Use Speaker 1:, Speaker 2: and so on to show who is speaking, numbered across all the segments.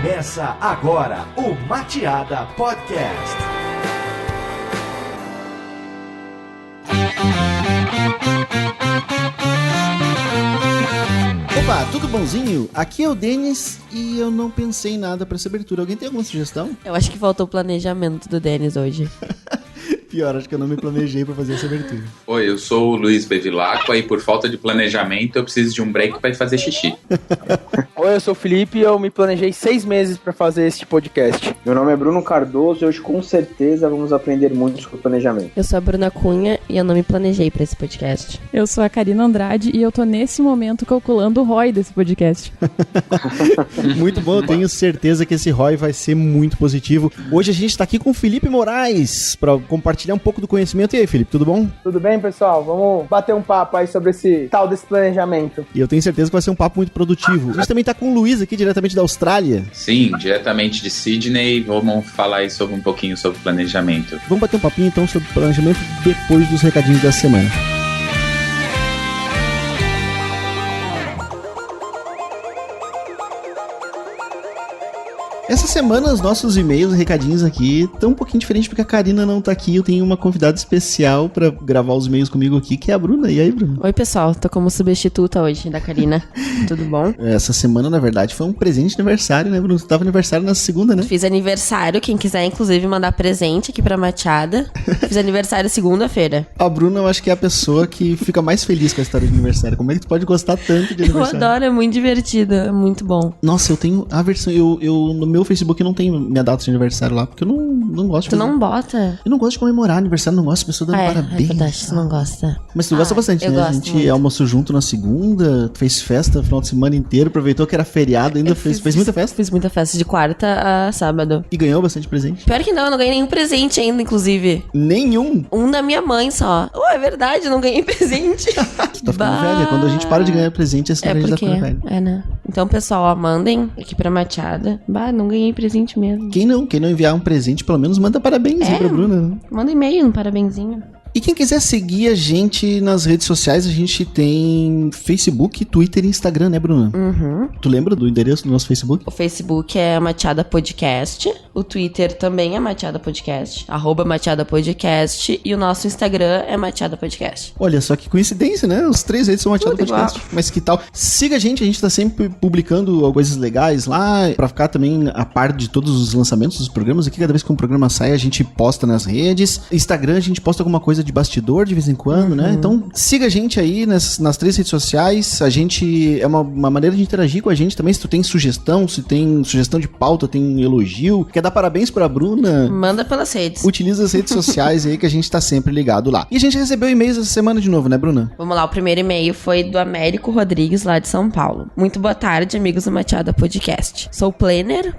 Speaker 1: Começa agora o Mateada Podcast.
Speaker 2: Opa, tudo bonzinho? Aqui é o Denis e eu não pensei em nada pra essa abertura. Alguém tem alguma sugestão?
Speaker 3: Eu acho que faltou o planejamento do Denis hoje.
Speaker 2: Pior, acho que eu não me planejei pra fazer essa abertura.
Speaker 4: Oi, eu sou o Luiz Bevilacqua e por falta de planejamento eu preciso de um break pra ir fazer xixi.
Speaker 5: Oi, eu sou o Felipe e eu me planejei 6 meses pra fazer este podcast.
Speaker 6: Meu nome é Bruno Cardoso e hoje com certeza vamos aprender muito sobre planejamento.
Speaker 3: Eu sou a Bruna Cunha e eu não me planejei pra esse podcast.
Speaker 7: Eu sou a Karina Andrade e eu tô nesse momento calculando o ROI desse podcast.
Speaker 2: Muito bom, eu tenho certeza que esse ROI vai ser muito positivo. Hoje a gente tá aqui com o Felipe Moraes pra compartilhar um pouco do conhecimento. E aí, Felipe, tudo bom?
Speaker 5: Tudo bem, pessoal? Vamos bater um papo aí sobre esse tal desse planejamento.
Speaker 2: E eu tenho certeza que vai ser um papo muito produtivo. A gente também tá com o Luiz aqui, diretamente da Austrália.
Speaker 4: Sim, diretamente de Sydney, vamos falar aí um pouquinho sobre planejamento.
Speaker 2: Vamos bater um papinho então sobre planejamento depois dos recadinhos da semana. Essa semana os nossos e-mails e recadinhos aqui estão um pouquinho diferentes porque a Karina não tá aqui. Eu tenho uma convidada especial pra gravar os e-mails comigo aqui, que é a Bruna. E aí, Bruna?
Speaker 3: Oi, pessoal. Tô como substituta hoje da Karina. Tudo bom?
Speaker 2: Essa semana, na verdade, foi um presente de aniversário, né, Bruna? Você tava aniversário na segunda, né?
Speaker 3: Fiz aniversário. Quem quiser, inclusive, mandar presente aqui pra Mateada. Fiz aniversário segunda-feira.
Speaker 2: A Bruna, eu acho que é a pessoa que fica mais feliz com a história de aniversário. Como é que tu pode gostar tanto de aniversário?
Speaker 3: Eu adoro, é muito divertido. É muito bom.
Speaker 2: Nossa, eu tenho a versão... Eu no meu Facebook não tenho minha data de aniversário lá, porque eu não gosto de
Speaker 3: Tu
Speaker 2: fazer.
Speaker 3: não bota?
Speaker 2: Eu não gosto de comemorar aniversário, não gosto de pessoa dando parabéns.
Speaker 3: É verdade, tu não gosta.
Speaker 2: Mas tu gosta bastante,
Speaker 3: eu
Speaker 2: né? A
Speaker 3: gosto
Speaker 2: gente
Speaker 3: muito.
Speaker 2: almoçou junto na segunda, fez festa no final de semana inteiro, aproveitou que era feriado, ainda fez muita festa.
Speaker 3: Fiz muita festa de quarta a sábado.
Speaker 2: E ganhou bastante presente.
Speaker 3: Pior que não, eu não ganhei nenhum presente ainda, inclusive.
Speaker 2: Nenhum!
Speaker 3: Um da minha mãe só. É verdade, eu não ganhei presente.
Speaker 2: Tu tá ficando velha. Quando a gente para de ganhar presente, é sinal que a gente tá ficando velha.
Speaker 3: É, né? Então, pessoal, ó, mandem aqui pra Mateada. Não ganhei presente mesmo.
Speaker 2: Quem não enviar um presente, pelo menos manda parabéns aí pra Bruna. Né?
Speaker 3: Manda e-mail, um parabenzinho.
Speaker 2: E quem quiser seguir a gente nas redes sociais, a gente tem Facebook, Twitter e Instagram, né, Bruna?
Speaker 3: Uhum.
Speaker 2: Tu lembra do endereço do nosso Facebook?
Speaker 3: O Facebook é Mateada Podcast. O Twitter também é Mateada Podcast. @Mateada Podcast. E o nosso Instagram é Mateada Podcast.
Speaker 2: Olha só que coincidência, né? Os 3 redes são Mateada Podcast. Mas que tal? Siga a gente tá sempre publicando coisas legais lá, pra ficar também a par de todos os lançamentos dos programas. Aqui, cada vez que um programa sai, a gente posta nas redes. Instagram, a gente posta alguma coisa de bastidor de vez em quando, né? Então, siga a gente aí nas 3 redes sociais. A gente é uma maneira de interagir com a gente também. Se tu tem sugestão, se tem sugestão de pauta, tem elogio, quer dar parabéns pra Bruna,
Speaker 3: manda pelas redes.
Speaker 2: Utiliza as redes sociais aí que a gente tá sempre ligado lá. E a gente recebeu e-mails essa semana de novo, né, Bruna?
Speaker 3: Vamos lá, o primeiro e-mail foi do Américo Rodrigues, lá de São Paulo. Muito boa tarde, amigos do Mateada Podcast. Sou planner?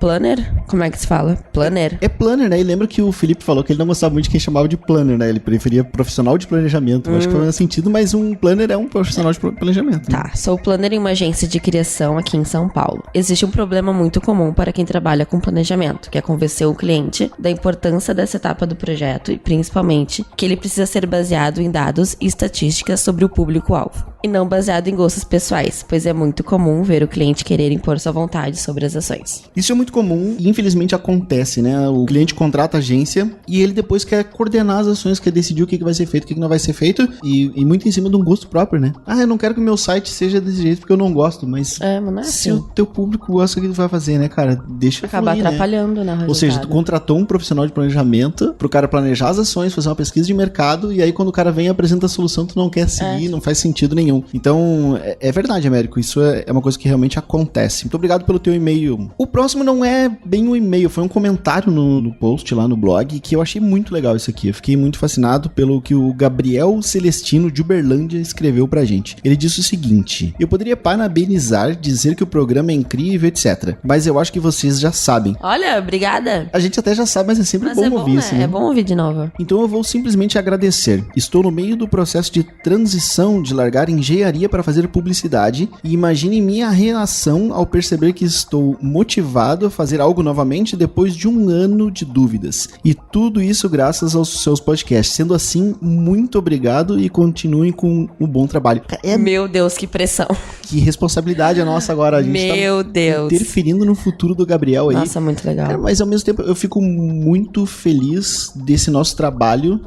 Speaker 3: Como é que se fala? Planner?
Speaker 2: É planner, né? E lembra que o Felipe falou que ele não gostava muito de quem chamava de planner, né? Ele preferia profissional de planejamento. Eu acho que foi nesse sentido, mas um planner é um profissional de planejamento.
Speaker 3: Tá, sou planner em uma agência de criação aqui em São Paulo. Existe um problema muito comum para quem trabalha com planejamento, que é convencer o cliente da importância dessa etapa do projeto e, principalmente, que ele precisa ser baseado em dados e estatísticas sobre o público-alvo, e não baseado em gostos pessoais, pois é muito comum ver o cliente querer impor sua vontade sobre as ações.
Speaker 2: Isso é muito comum e, infelizmente, acontece, né? O cliente contrata a agência e ele depois quer coordenar as ações, quer decidir o que vai ser feito, o que não vai ser feito, e muito em cima de um gosto próprio, né? Eu não quero que o meu site seja desse jeito porque eu não gosto, mas
Speaker 3: não é
Speaker 2: se
Speaker 3: assim.
Speaker 2: o teu público gosta, o que tu vai fazer, né, cara? Deixa
Speaker 3: acabar
Speaker 2: fluir,
Speaker 3: atrapalhando, né?
Speaker 2: Ou seja, tu contratou um profissional de planejamento pro cara planejar as ações, fazer uma pesquisa de mercado, e aí quando o cara vem e apresenta a solução, tu não quer seguir, não faz sentido nenhum. Então, é verdade, Américo, isso é uma coisa que realmente acontece. Muito obrigado pelo teu e-mail. O próximo não é bem um e-mail, foi um comentário no post lá no blog, que eu achei muito legal isso aqui. Eu fiquei muito fascinado pelo que o Gabriel Celestino de Uberlândia escreveu pra gente. Ele disse o seguinte: eu poderia parabenizar, dizer que o programa é incrível, etc. Mas eu acho que vocês já sabem.
Speaker 3: Olha, obrigada.
Speaker 2: A gente até já sabe, mas é sempre bom ouvir,
Speaker 3: né?
Speaker 2: isso, né?
Speaker 3: É bom ouvir de novo.
Speaker 2: Então eu vou simplesmente agradecer. Estou no meio do processo de transição de largar engenharia para fazer publicidade e imagine minha reação ao perceber que estou motivado a fazer algo novamente depois de um ano de dúvidas. E tudo isso graças aos seus podcasts. Sendo assim, muito obrigado e continuem com um bom trabalho.
Speaker 3: Meu Deus, que pressão.
Speaker 2: Que responsabilidade a nossa agora. A gente
Speaker 3: Meu Deus.
Speaker 2: interferindo no futuro do Gabriel aí.
Speaker 3: Nossa, muito legal.
Speaker 2: Mas ao mesmo tempo eu fico muito feliz desse nosso trabalho,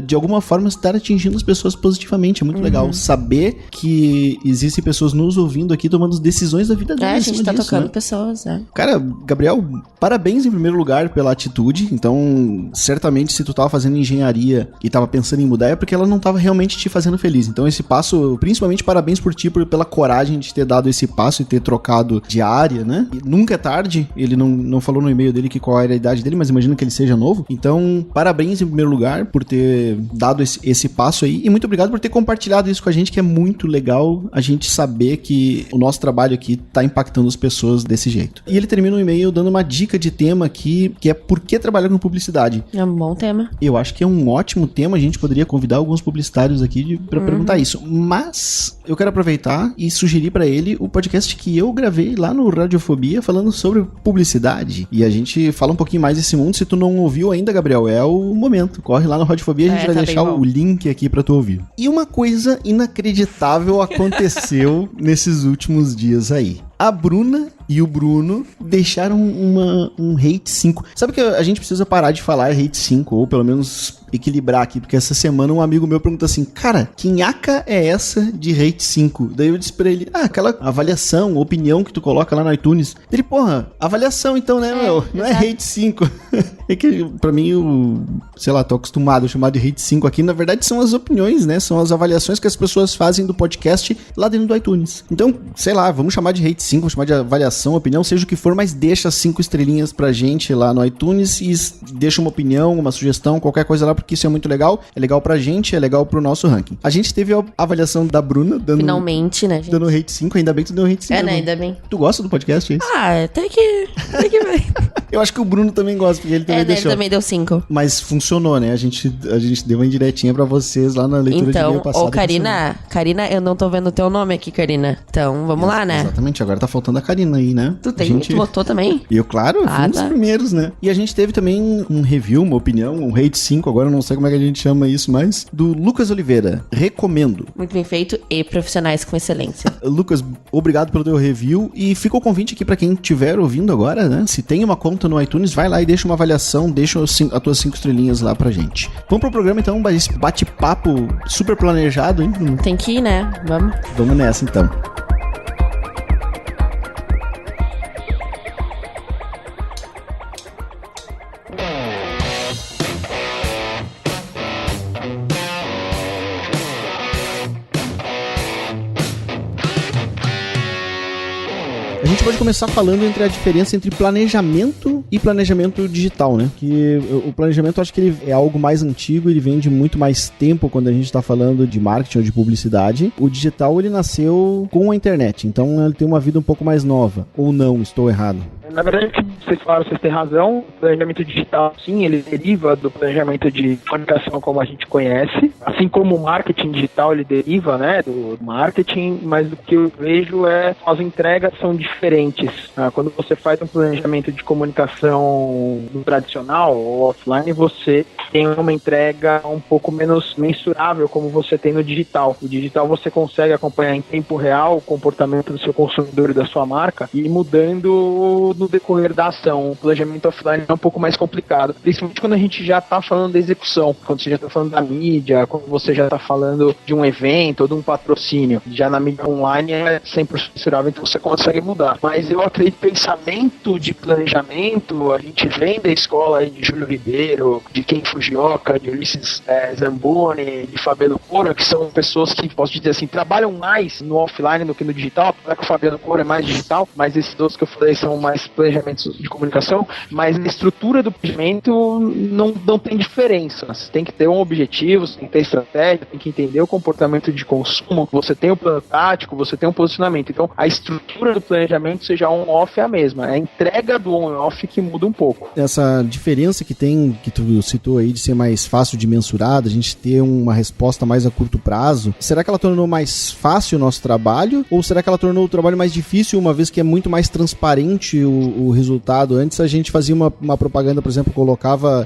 Speaker 2: de alguma forma estar atingindo as pessoas positivamente. É muito legal saber que existem pessoas nos ouvindo aqui tomando decisões da vida delas.
Speaker 3: A gente tá tocando pessoas, né?
Speaker 2: Cara, Gabriel, parabéns em primeiro lugar pela atitude. Então, certamente se tu tava fazendo engenharia e tava pensando em mudar, é porque ela não tava realmente te fazendo feliz. Então esse passo, principalmente parabéns por ti, pela coragem de ter dado esse passo e ter trocado de área, né? E nunca é tarde, ele não falou no e-mail dele qual era a idade dele, mas imagino que ele seja novo. Então, parabéns em primeiro lugar por ter dado esse passo aí, e muito obrigado por ter compartilhado isso com a gente, que é muito legal a gente saber que o nosso trabalho aqui tá impactando as pessoas desse jeito. E ele termina o e-mail dando uma dica de tema aqui, que é por que trabalhar com publicidade.
Speaker 3: É um bom tema.
Speaker 2: Eu acho que é um ótimo tema, a gente poderia convidar alguns publicitários aqui pra perguntar isso, mas eu quero aproveitar e sugerir pra ele o podcast que eu gravei lá no Radiofobia falando sobre publicidade, e a gente fala um pouquinho mais desse mundo. Se tu não ouviu ainda, Gabriel, é o momento, corre lá no Radiofobia, a gente vai deixar o link aqui pra tu ouvir. E uma coisa inacreditável aconteceu nesses últimos dias aí. A Bruna e o Bruno deixaram um Hate 5. Sabe que a gente precisa parar de falar Hate 5, ou pelo menos equilibrar aqui, porque essa semana um amigo meu perguntou assim, cara, que nhaca é essa de Hate 5? Daí eu disse pra ele, aquela avaliação, opinião que tu coloca lá no iTunes. Ele, porra, avaliação então, né, meu? Não é Hate 5. É que pra mim, sei lá, tô acostumado a chamar de Hate 5 aqui, na verdade são as opiniões, né? São as avaliações que as pessoas fazem do podcast lá dentro do iTunes. Então, sei lá, vamos chamar de Hate 5, vamos chamar de avaliação, opinião, seja o que for, mas deixa 5 estrelinhas pra gente lá no iTunes e deixa uma opinião, uma sugestão, qualquer coisa lá, porque isso é muito legal. É legal pra gente, é legal pro nosso ranking. A gente teve a avaliação da Bruna,
Speaker 3: finalmente, né, gente?
Speaker 2: Dando Hate 5, ainda bem que tu deu Hate 5.
Speaker 3: Né, ainda bem.
Speaker 2: Tu gosta do podcast, é isso?
Speaker 3: Até que bem.
Speaker 2: Eu acho que o Bruno também gosta, porque ele também deixou.
Speaker 3: Ele também deu 5.
Speaker 2: Mas funcionou, né? A gente deu uma indiretinha pra vocês lá na leitura de e-mail passada.
Speaker 3: Então, Karina, eu não tô vendo o teu nome aqui, Karina. Então, vamos lá, né?
Speaker 2: Exatamente, agora tá faltando a Karina aí, né?
Speaker 3: Tu votou também?
Speaker 2: Eu, claro, fui um dos primeiros, né? E a gente teve também um review, uma opinião, um Hate 5, agora eu não sei como é que a gente chama isso, mas do Lucas Oliveira. Recomendo.
Speaker 3: Muito bem feito e profissionais com excelência.
Speaker 2: Lucas, obrigado pelo teu review, e fica o convite aqui pra quem estiver ouvindo agora, né? Se tem uma conta no iTunes, vai lá e deixa uma avaliação, deixa as tuas 5 estrelinhas lá pra gente. Vamos pro programa então, esse bate-papo super planejado, hein?
Speaker 3: Tem que ir, né?
Speaker 2: Vamos nessa então. A gente pode começar falando entre a diferença entre planejamento e planejamento digital, né? Que o planejamento, eu acho que ele é algo mais antigo, ele vem de muito mais tempo quando a gente está falando de marketing ou de publicidade. O digital, ele nasceu com a internet, então ele tem uma vida um pouco mais nova. Ou não, estou errado?
Speaker 5: Na verdade, vocês têm razão. O planejamento digital, sim, ele deriva do planejamento de comunicação como a gente conhece. Assim como o marketing digital, ele deriva, né, do marketing, mas o que eu vejo as entregas são diferentes. Quando você faz um planejamento de comunicação no tradicional ou offline, você tem uma entrega um pouco menos mensurável como você tem no digital. O digital você consegue acompanhar em tempo real o comportamento do seu consumidor e da sua marca e ir mudando no decorrer da ação. O planejamento offline é um pouco mais complicado, principalmente quando a gente já está falando da execução, quando você já está falando da mídia, quando você já está falando de um evento ou de um patrocínio. Já na mídia online é 100% mensurável, então você consegue mudar. Mas eu acredito que pensamento de planejamento, a gente vem da escola aí de Júlio Ribeiro, de Ken Fujioka, de Ulisses Zamboni, de Fabiano Cora, que são pessoas que, posso dizer assim, trabalham mais no offline do que no digital. Apesar que o Fabiano Cora é mais digital, mas esses dois que eu falei são mais planejamentos de comunicação, mas a estrutura do planejamento não tem diferença. Você tem que ter um objetivo, você tem que ter estratégia, tem que entender o comportamento de consumo, você tem o plano tático, você tem um posicionamento. Então, a estrutura do planejamento, seja on-off, é a mesma. É a entrega do on-off que muda um pouco.
Speaker 2: Essa diferença que tem, que tu citou aí, de ser mais fácil de mensurar, da gente ter uma resposta mais a curto prazo, será que ela tornou mais fácil o nosso trabalho? Ou será que ela tornou o trabalho mais difícil, uma vez que é muito mais transparente o resultado? Antes a gente fazia uma propaganda, por exemplo,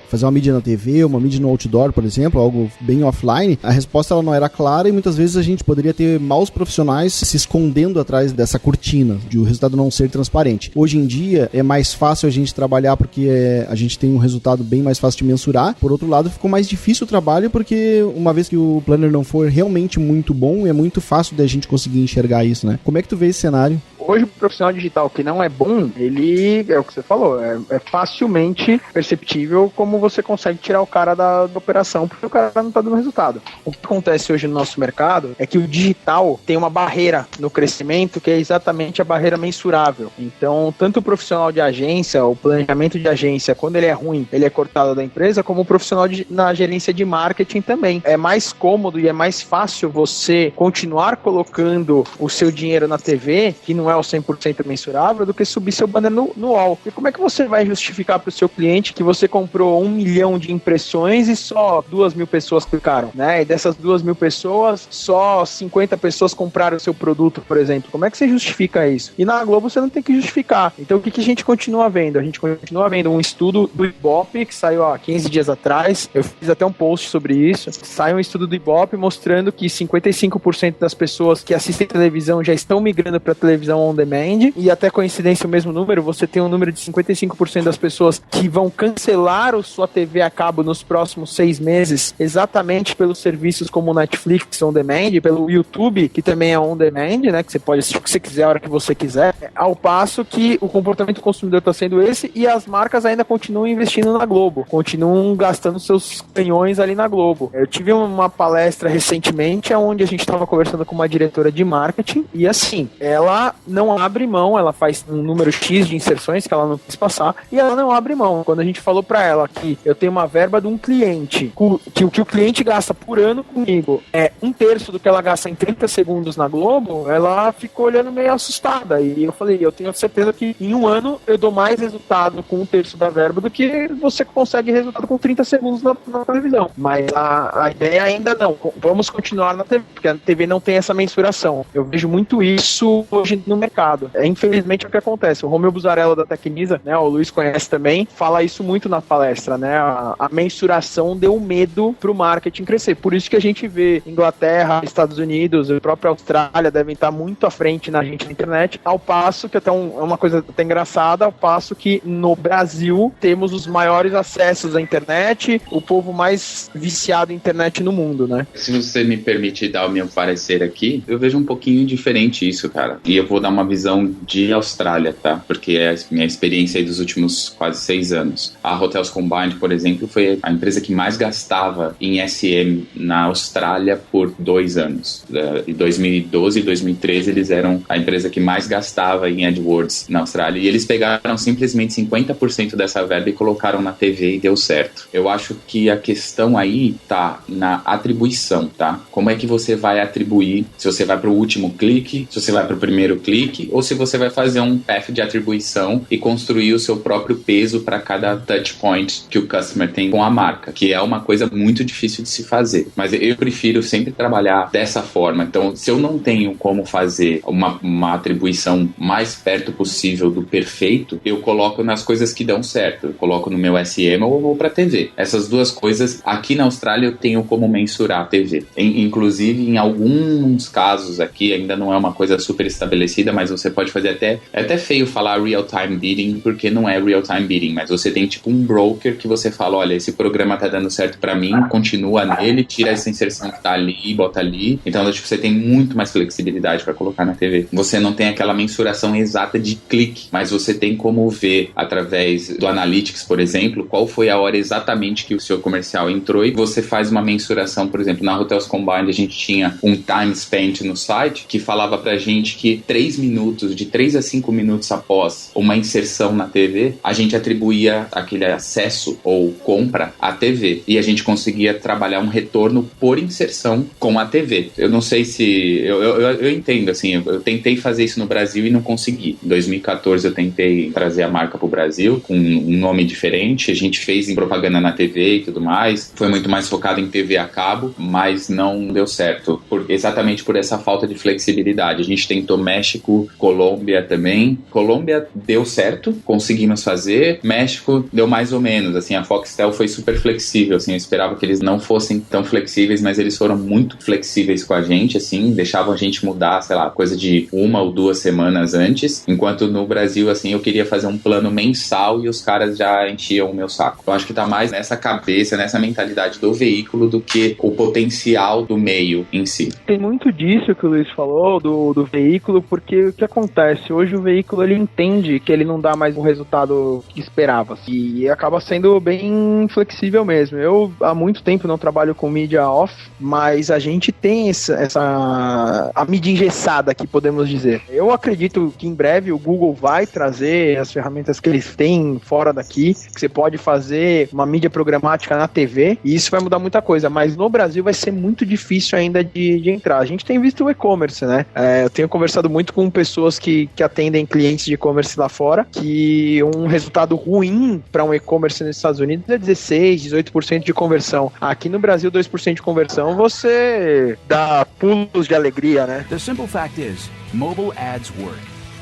Speaker 2: fazia uma mídia na TV, uma mídia no outdoor, por exemplo, algo bem offline. A resposta ela não era clara e muitas vezes a gente poderia ter maus profissionais se escondendo atrás dessa cortina, de o resultado não ser transparente. Hoje em dia é mais fácil a gente trabalhar porque a gente tem um resultado bem mais fácil de mensurar. Por outro lado, ficou mais difícil o trabalho porque uma vez que o planner não for realmente muito bom, é muito fácil da gente conseguir enxergar isso, né? Como é que tu vê esse cenário?
Speaker 5: Hoje o profissional digital que não é bom, ele, é o que você falou, é facilmente perceptível como você consegue tirar o cara da operação, porque o cara não está dando resultado. O que acontece hoje no nosso mercado é que o digital tem uma barreira no crescimento que é exatamente a barreira mensurável. Então, tanto o profissional de agência, o planejamento de agência, quando ele é ruim, ele é cortado da empresa, como o profissional na gerência de marketing também. É mais cômodo e é mais fácil você continuar colocando o seu dinheiro na TV, que não é o 100% mensurável, do que subir seu banner no wall. E como é que você vai justificar para o seu cliente que você comprou 1 milhão de impressões e só 2.000 pessoas clicaram, né? E dessas 2.000 pessoas, só 50 pessoas compraram o seu produto, por exemplo. Como é que você justifica isso? E na Globo você não tem que justificar. Então o que a gente continua vendo? A gente continua vendo um estudo do Ibope, que saiu há 15 dias atrás. Eu fiz até um post sobre isso. Saiu um estudo do Ibope mostrando que 55% das pessoas que assistem televisão já estão migrando para televisão on demand, e até coincidência o mesmo número, você tem um número de 55% das pessoas que vão cancelar a sua TV a cabo nos próximos 6 meses, exatamente pelos serviços como o Netflix on demand, pelo YouTube, que também é on demand, né, que você pode assistir o que você quiser, a hora que você quiser, ao passo que o comportamento do consumidor está sendo esse, e as marcas ainda continuam investindo na Globo, continuam gastando seus canhões ali na Globo. Eu tive uma palestra recentemente, onde a gente estava conversando com uma diretora de marketing, e assim, ela não abre mão, ela faz um número X de inserções que ela não quis passar, e ela não abre mão. Quando a gente falou pra ela que eu tenho uma verba de um cliente, que o que o cliente gasta por ano comigo é 1/3 do que ela gasta em 30 segundos na Globo, ela ficou olhando meio assustada, e eu falei, eu tenho certeza que em um ano eu dou mais resultado com 1/3 da verba do que você consegue resultado com 30 segundos na televisão. Mas a ideia ainda não, vamos continuar na TV, porque a TV não tem essa mensuração. Eu vejo muito isso hoje no mercado. Infelizmente é o que acontece. O Romeu Buzarello da Tecnisa, né, o Luiz conhece também, fala isso muito na palestra, né? A mensuração deu medo pro marketing crescer. Por isso que a gente vê Inglaterra, Estados Unidos, a própria Austrália devem estar muito à frente na gente na internet, ao passo que até é uma coisa até engraçada, ao passo que no Brasil temos os maiores acessos à internet, o povo mais viciado em internet no mundo, né?
Speaker 4: Se você me permite dar o meu parecer aqui, eu vejo um pouquinho diferente isso, cara. E eu vou dar uma visão de Austrália, tá? Porque é a minha experiência aí dos últimos quase 6 anos. A Hotels Combined, por exemplo, foi a empresa que mais gastava em SM na Austrália por 2 anos. Em 2012 e 2013, eles eram a empresa que mais gastava em AdWords na Austrália. E eles pegaram simplesmente 50% dessa verba e colocaram na TV e deu certo. Eu acho que a questão aí tá na atribuição, tá? Como é que você vai atribuir, se você vai pro último clique, se você vai pro primeiro clique, ou se você vai fazer um path de atribuição e construir o seu próprio peso para cada touch point que o customer tem com a marca, que é uma coisa muito difícil de se fazer. Mas eu prefiro sempre trabalhar dessa forma. Então, se eu não tenho como fazer uma atribuição mais perto possível do perfeito, eu coloco nas coisas que dão certo. Eu coloco no meu SM ou vou pra TV. Essas duas coisas, aqui na Austrália, eu tenho como mensurar a TV. Inclusive, em alguns casos aqui, ainda não é uma coisa super estabelecida, mas você pode fazer é até feio falar real-time bidding, porque não é real-time bidding, mas você tem tipo um broker que você fala, olha, esse programa tá dando certo pra mim, continua nele, tira essa inserção que tá ali e bota ali. Então, tipo, você tem muito mais flexibilidade pra colocar na TV. Você não tem aquela mensuração exata de clique, mas você tem como ver, através do Analytics, por exemplo, qual foi a hora exatamente que o seu comercial entrou, e você faz uma mensuração, por exemplo, na Hotels Combined a gente tinha um time spent no site que falava pra gente que 3 minutos, de 3 a 5 minutos após uma inserção na TV, a gente atribuía aquele acesso ou compra à TV. E a gente conseguia trabalhar um retorno por inserção com a TV. Eu não sei se... Eu entendo, assim, eu tentei fazer isso no Brasil e não consegui. Em 2014 eu tentei trazer a marca pro Brasil com um nome diferente. A gente fez em propaganda na TV e tudo mais. Foi muito mais focado em TV a cabo, mas não deu certo. Exatamente por essa falta de flexibilidade. A gente tentou México, Colômbia também. Colômbia deu certo, conseguimos fazer. México deu mais ou menos, assim, a Foxtel foi super flexível, assim, eu esperava que eles não fossem tão flexíveis, mas eles foram muito flexíveis com a gente, assim, deixavam a gente mudar, sei lá, coisa de 1 ou 2 semanas antes, enquanto no Brasil, assim, eu queria fazer um plano mensal e os caras já enchiam o meu saco. Eu acho que tá mais nessa cabeça, nessa mentalidade do veículo do que o potencial do meio em si.
Speaker 5: Tem muito disso que o Luiz falou, do veículo, porque o que acontece? Hoje o veículo, ele entende que ele não dá mais o resultado que esperava, e acaba sendo bem flexível mesmo. Eu, há muito tempo, não trabalho com mídia off, mas a gente tem a mídia engessada aqui, podemos dizer. Eu acredito que em breve o Google vai trazer as ferramentas que eles têm fora daqui, que você pode fazer uma mídia programática na TV, e isso vai mudar muita coisa, mas no Brasil vai ser muito difícil ainda de entrar. A gente tem visto o e-commerce, né? Eu tenho conversado muito com pessoas que atendem clientes de e-commerce lá fora, que um resultado ruim para um e-commerce nos Estados Unidos é 16, 18% de conversão. Aqui no Brasil, 2% de conversão, você dá pulos de alegria, né?
Speaker 8: The simple fact is, mobile ads work.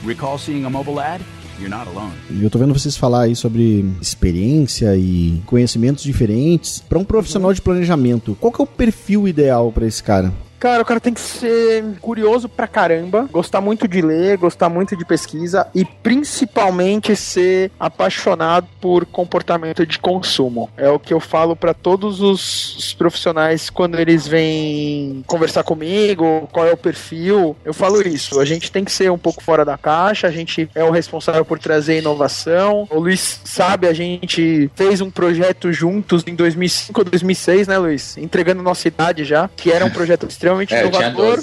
Speaker 8: Recall seeing a mobile ad? You're not alone.
Speaker 2: Eu tô vendo vocês falar aí sobre experiência e conhecimentos diferentes. Para um profissional de planejamento, qual que é o perfil ideal para esse cara?
Speaker 5: Cara, o cara tem que ser curioso pra caramba, gostar muito de ler, gostar muito de pesquisa e principalmente ser apaixonado por comportamento de consumo. É o que eu falo pra todos os profissionais quando eles vêm conversar comigo, qual é o perfil. Eu falo isso, a gente tem que ser um pouco fora da caixa, a gente é o responsável por trazer inovação. O Luiz sabe, a gente fez um projeto juntos em 2005 ou 2006, né, Luiz? Entregando nossa idade já, que era um projeto extremamente inovador.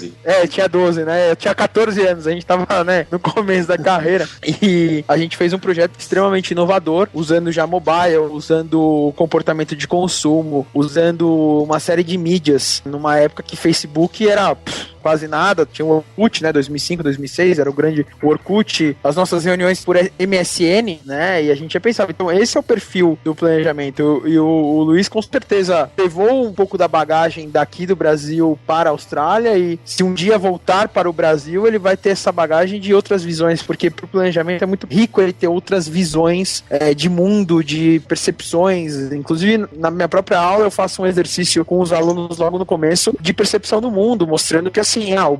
Speaker 5: Tinha 12, né? Eu tinha 14 anos, a gente tava, né, no começo da carreira. E a gente fez um projeto extremamente inovador, usando já mobile, usando comportamento de consumo, usando uma série de mídias, numa época que Facebook era quase nada, tinha o Orkut, né, 2005, 2006, era o grande Orkut, as nossas reuniões por MSN, né, e a gente já pensava, então esse é o perfil do planejamento, e o Luiz com certeza levou um pouco da bagagem daqui do Brasil para a Austrália, e se um dia voltar para o Brasil, ele vai ter essa bagagem de outras visões, porque pro planejamento é muito rico ele ter outras visões de mundo, de percepções, inclusive na minha própria aula eu faço um exercício com os alunos logo no começo, de percepção do mundo, mostrando que assim,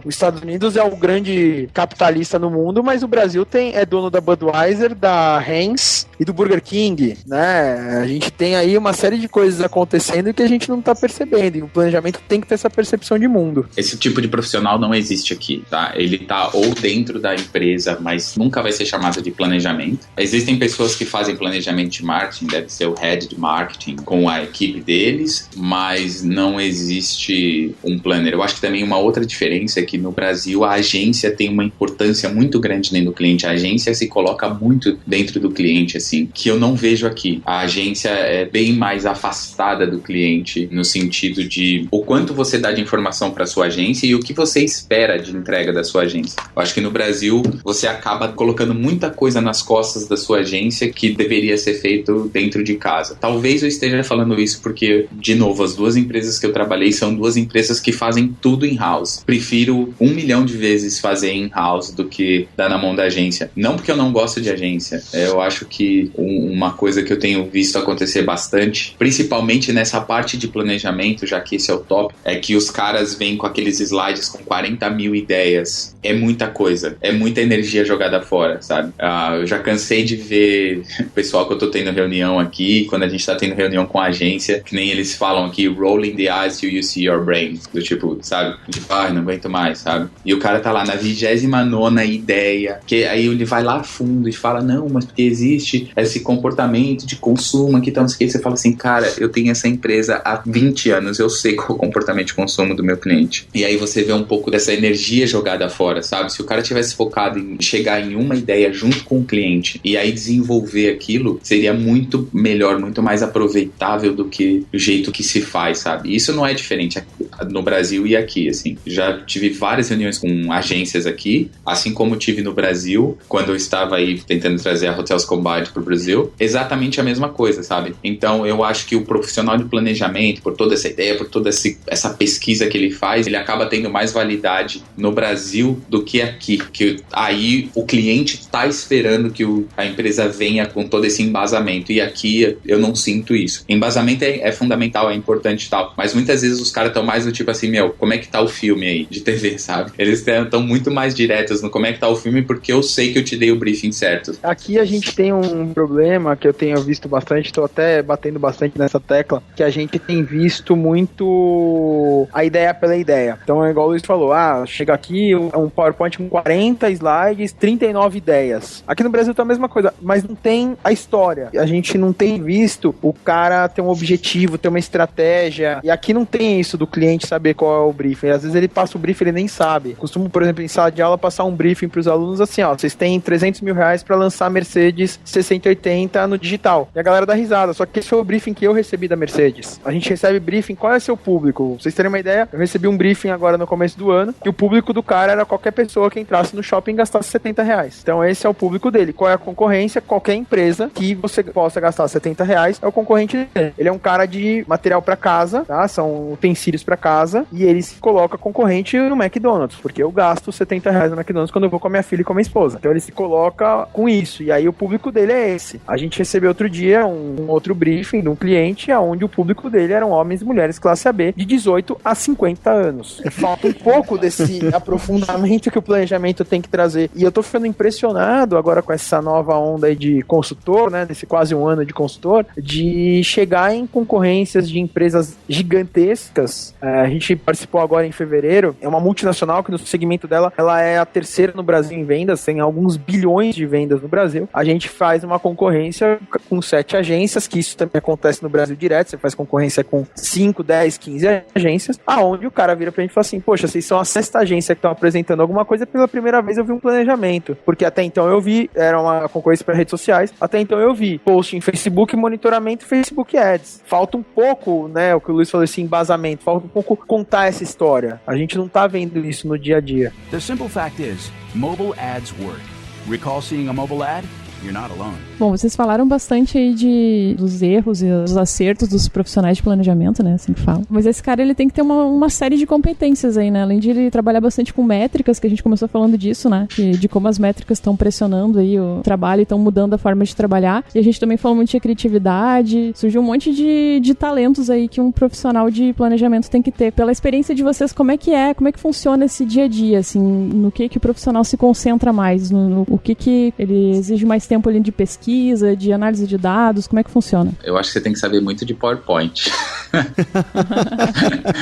Speaker 5: os Estados Unidos é o grande capitalista no mundo, mas o Brasil é dono da Budweiser, da Heinz e do Burger King, né? A gente tem aí uma série de coisas acontecendo que a gente não tá percebendo, e o planejamento tem que ter essa percepção de mundo.
Speaker 4: Esse tipo de profissional não existe aqui, tá? Ele tá ou dentro da empresa, mas nunca vai ser chamado de planejamento. Existem pessoas que fazem planejamento de marketing, deve ser o head de marketing com a equipe deles, mas não existe um planner. Eu acho que também uma outra diferença é que no Brasil a agência tem uma importância muito grande dentro do cliente. A agência se coloca muito dentro do cliente, assim, que eu não vejo aqui. A agência é bem mais afastada do cliente no sentido de o quanto você dá de informação para sua agência e o que você espera de entrega da sua agência. Eu acho que no Brasil você acaba colocando muita coisa nas costas da sua agência que deveria ser feito dentro de casa. Talvez eu esteja falando isso porque, de novo, as duas empresas que eu trabalhei são duas empresas que fazem tudo in-house. Prefiro 1 milhão de vezes fazer in-house do que dar na mão da agência. Não porque eu não gosto de agência. Eu acho que uma coisa que eu tenho visto acontecer bastante, principalmente nessa parte de planejamento, já que esse é o top, é que os caras vêm com aqueles slides com 40 mil ideias. É muita coisa. É muita energia jogada fora, sabe? Eu já cansei de ver o pessoal que eu tô tendo reunião aqui, quando a gente tá tendo reunião com a agência, que nem eles falam aqui, rolling the eyes till you see your brain. Do tipo, sabe? Tipo, não aguento mais, sabe? E o cara tá lá na 29ª ideia, que aí ele vai lá a fundo e fala, não, mas porque existe esse comportamento de consumo aqui, então, não sei o que, você fala assim, cara, eu tenho essa empresa há 20 anos, eu sei qual é o comportamento de consumo do meu cliente. E aí você vê um pouco dessa energia jogada fora, sabe? Se o cara tivesse focado em chegar em uma ideia junto com o cliente e aí desenvolver aquilo, seria muito melhor, muito mais aproveitável do que o jeito que se faz, sabe? Isso não é diferente no Brasil e aqui, assim. Já tive várias reuniões com agências aqui, assim como tive no Brasil, quando eu estava aí tentando trazer a Hotels Combined pro Brasil, exatamente a mesma coisa, sabe? Então, eu acho que o profissional de planejamento, por toda essa ideia, por toda essa pesquisa que ele faz, ele acaba tendo mais validade no Brasil do que aqui, que aí o cliente tá esperando que a empresa venha com todo esse embasamento, e aqui eu não sinto isso. Embasamento é fundamental, é importante e tal, mas muitas vezes os caras estão mais do tipo assim, como é que tá o filme aí de TV, sabe? Eles estão muito mais diretos no como é que tá o filme, porque eu sei que eu te dei o briefing certo.
Speaker 5: Aqui a gente tem um problema que eu tenho visto bastante, tô até batendo bastante nessa tecla, que a gente tem visto muito a ideia pela ideia. Então é igual o Luiz falou, chega aqui um PowerPoint com 40 slides, 39 ideias. Aqui no Brasil tá a mesma coisa, mas não tem a história. A gente não tem visto o cara ter um objetivo, ter uma estratégia, e aqui não tem isso do cliente saber qual é o briefing. Às vezes ele passa o briefing, ele nem sabe. Costumo, por exemplo, em sala de aula, passar um briefing pros alunos assim, vocês têm 300 mil reais pra lançar a Mercedes 6080 no digital. E a galera dá risada, só que esse foi o briefing que eu recebi da Mercedes. A gente recebe briefing, qual é seu público? Pra vocês terem uma ideia, eu recebi um briefing agora no começo do ano, que o público do cara era qualquer pessoa que entrasse no shopping e gastasse 70 reais. Então esse é o público dele. Qual é a concorrência? Qualquer empresa que você possa gastar 70 reais é o concorrente dele. Ele é um cara de material pra casa, tá? São utensílios pra casa, e ele se coloca concorrente no McDonald's, porque eu gasto 70 reais no McDonald's quando eu vou com a minha filha e com a minha esposa. Então ele se coloca com isso, e aí o público dele é esse. A gente recebeu outro dia um outro briefing de um cliente, onde o público dele eram homens e mulheres classe AB de 18 a 50 anos. Falta um pouco desse aprofundamento que o planejamento tem que trazer, e eu tô ficando impressionado agora com essa nova onda aí de consultor, né, nesse quase um ano de consultor, de chegar em concorrências de empresas gigantescas. A gente participou agora em fevereiro, é uma multinacional que no segmento dela, ela é a terceira no Brasil em vendas, tem alguns bilhões de vendas no Brasil. A gente faz uma concorrência com 7 agências, que isso também acontece no Brasil direto, você faz concorrência com 5, 10, 15 agências, aonde o cara vira pra gente e fala assim, poxa, vocês são a 6ª agência que estão apresentando alguma coisa, pela primeira vez eu vi um planejamento, porque até então eu vi, era uma concorrência para redes sociais, até então eu vi post em Facebook, monitoramento e Facebook Ads. Falta um pouco, né, o que o Luiz falou, esse embasamento, falta um pouco contar essa história. A gente não tá vendo isso no dia a dia.
Speaker 8: The simple fact is, mobile ads work. Recall seeing a mobile ad? You're not alone.
Speaker 7: Bom, vocês falaram bastante aí dos erros e dos acertos dos profissionais de planejamento, né, assim que fala. Mas esse cara, ele tem que ter uma série de competências aí, né, além de ele trabalhar bastante com métricas, que a gente começou falando disso, né, de como as métricas estão pressionando aí o trabalho e estão mudando a forma de trabalhar. E a gente também falou muito de criatividade, surgiu um monte de talentos aí que um profissional de planejamento tem que ter. Pela experiência de vocês, como é que funciona esse dia a dia, assim, no que o profissional se concentra mais, o que ele exige mais tempo ali de pesquisa, de análise de dados, como é que funciona?
Speaker 4: Eu acho que você tem que saber muito de PowerPoint.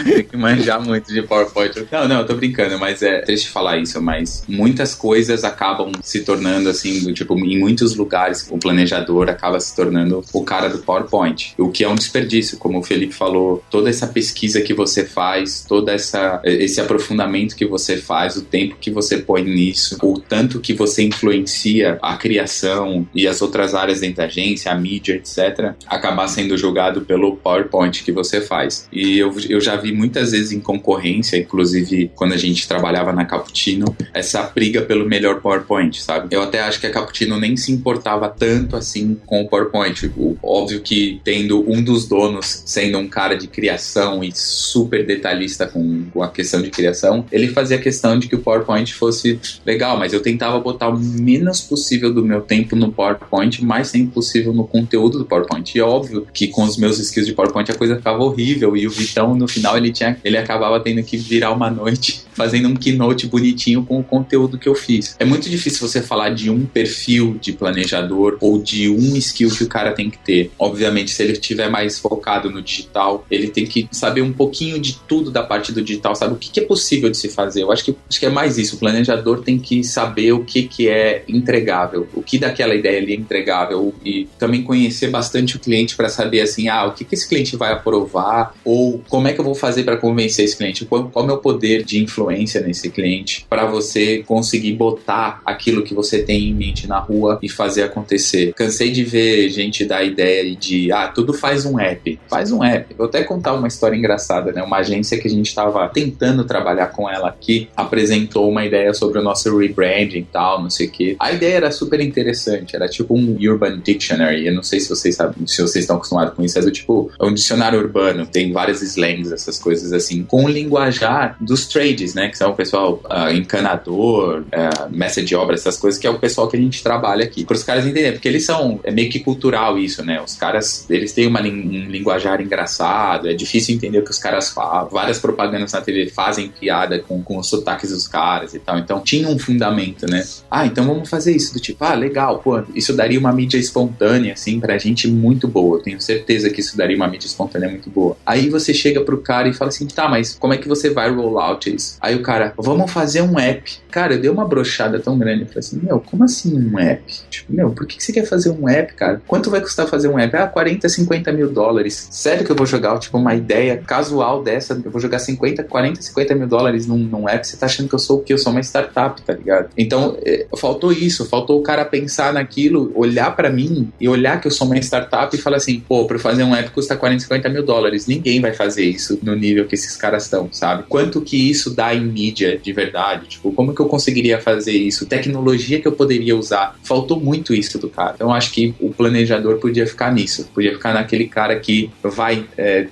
Speaker 4: Tem que manjar muito de PowerPoint. Não, eu tô brincando, mas triste de falar isso, mas muitas coisas acabam se tornando assim, do tipo, em muitos lugares o planejador acaba se tornando o cara do PowerPoint, o que é um desperdício, como o Felipe falou, toda essa pesquisa que você faz, todo esse aprofundamento que você faz, o tempo que você põe nisso, o tanto que você influencia a criação e as outras áreas dentro da agência, a mídia, etc., acabar sendo jogado pelo PowerPoint que você faz. E eu já vi muitas vezes em concorrência, inclusive quando a gente trabalhava na Cappuccino, essa briga pelo melhor PowerPoint, sabe? Eu até acho que a Cappuccino nem se importava tanto assim com o PowerPoint. Óbvio que tendo um dos donos sendo um cara de criação e super detalhista com a questão de criação, ele fazia questão de que o PowerPoint fosse legal, mas eu tentava botar o menos possível do meu tempo no PowerPoint, mais tempo possível no conteúdo do PowerPoint. E é óbvio que com os meus skills de PowerPoint a coisa ficava horrível, e o Vitão, no final, ele acabava tendo que virar uma noite fazendo um keynote bonitinho com o conteúdo que eu fiz. É muito difícil você falar de um perfil de planejador ou de um skill que o cara tem que ter. Obviamente, se ele estiver mais focado no digital, ele tem que saber um pouquinho de tudo da parte do digital, sabe? O que é possível de se fazer. Eu acho que é mais isso. O planejador tem que saber o que é entregável, o que daquela ideia ali é entregável, e também conhecer bastante o cliente para saber assim, o que esse cliente vai aprovar, ou como é que eu vou fazer para convencer esse cliente, qual é o meu poder de influência nesse cliente, para você conseguir botar aquilo que você tem em mente na rua e fazer acontecer. Cansei de ver gente dar ideia de, tudo faz um app. Vou até contar uma história engraçada, né? Uma agência que a gente estava tentando trabalhar com ela aqui, apresentou uma ideia sobre o nosso rebranding e tal, não sei o que. A ideia era super interessante, era tipo um Urban Dictionary. Eu não sei se vocês sabem, se vocês estão acostumados com isso, é do tipo, é um dicionário urbano, tem várias slangs, essas coisas assim, com o linguajar dos trades, né, que são o pessoal encanador, mestre de obra, essas coisas, que é o pessoal que a gente trabalha aqui, para os caras entenderem, porque eles são, é meio que cultural isso, né, os caras, eles têm um linguajar engraçado, é difícil entender o que os caras falam, várias propagandas na TV fazem piada com os sotaques dos caras e tal, então tinha um fundamento, né, então vamos fazer isso, do tipo, legal, pô, isso daria uma mídia espontânea, assim, pra gente muito boa, eu tenho certeza que isso daria uma mídia espontânea muito boa. Aí você chega pro cara e fala assim, mas como é que você vai roll out isso? Aí o cara, vamos fazer um app. Cara, eu dei uma brochada tão grande, eu falei assim, como assim um app? Tipo, por que você quer fazer um app, cara? Quanto vai custar fazer um app? 40, 50 mil dólares. Sério que eu vou jogar, tipo, uma ideia casual dessa, eu vou jogar 40, 50 mil dólares num app? Você tá achando que eu sou o quê? Eu sou uma startup, tá ligado? Então, faltou isso, faltou o cara pensar naquilo, olhar pra mim e olhar que eu sou uma startup e falar assim, pra fazer um app custa 40, 50 mil dólares. Ninguém vai fazer isso no nível que esses caras estão, sabe? Quanto que isso dá em mídia de verdade? Tipo, como que eu conseguiria fazer isso? Tecnologia que eu poderia usar? Faltou muito isso do cara. Então, acho que o planejador podia ficar nisso. Podia ficar naquele cara que vai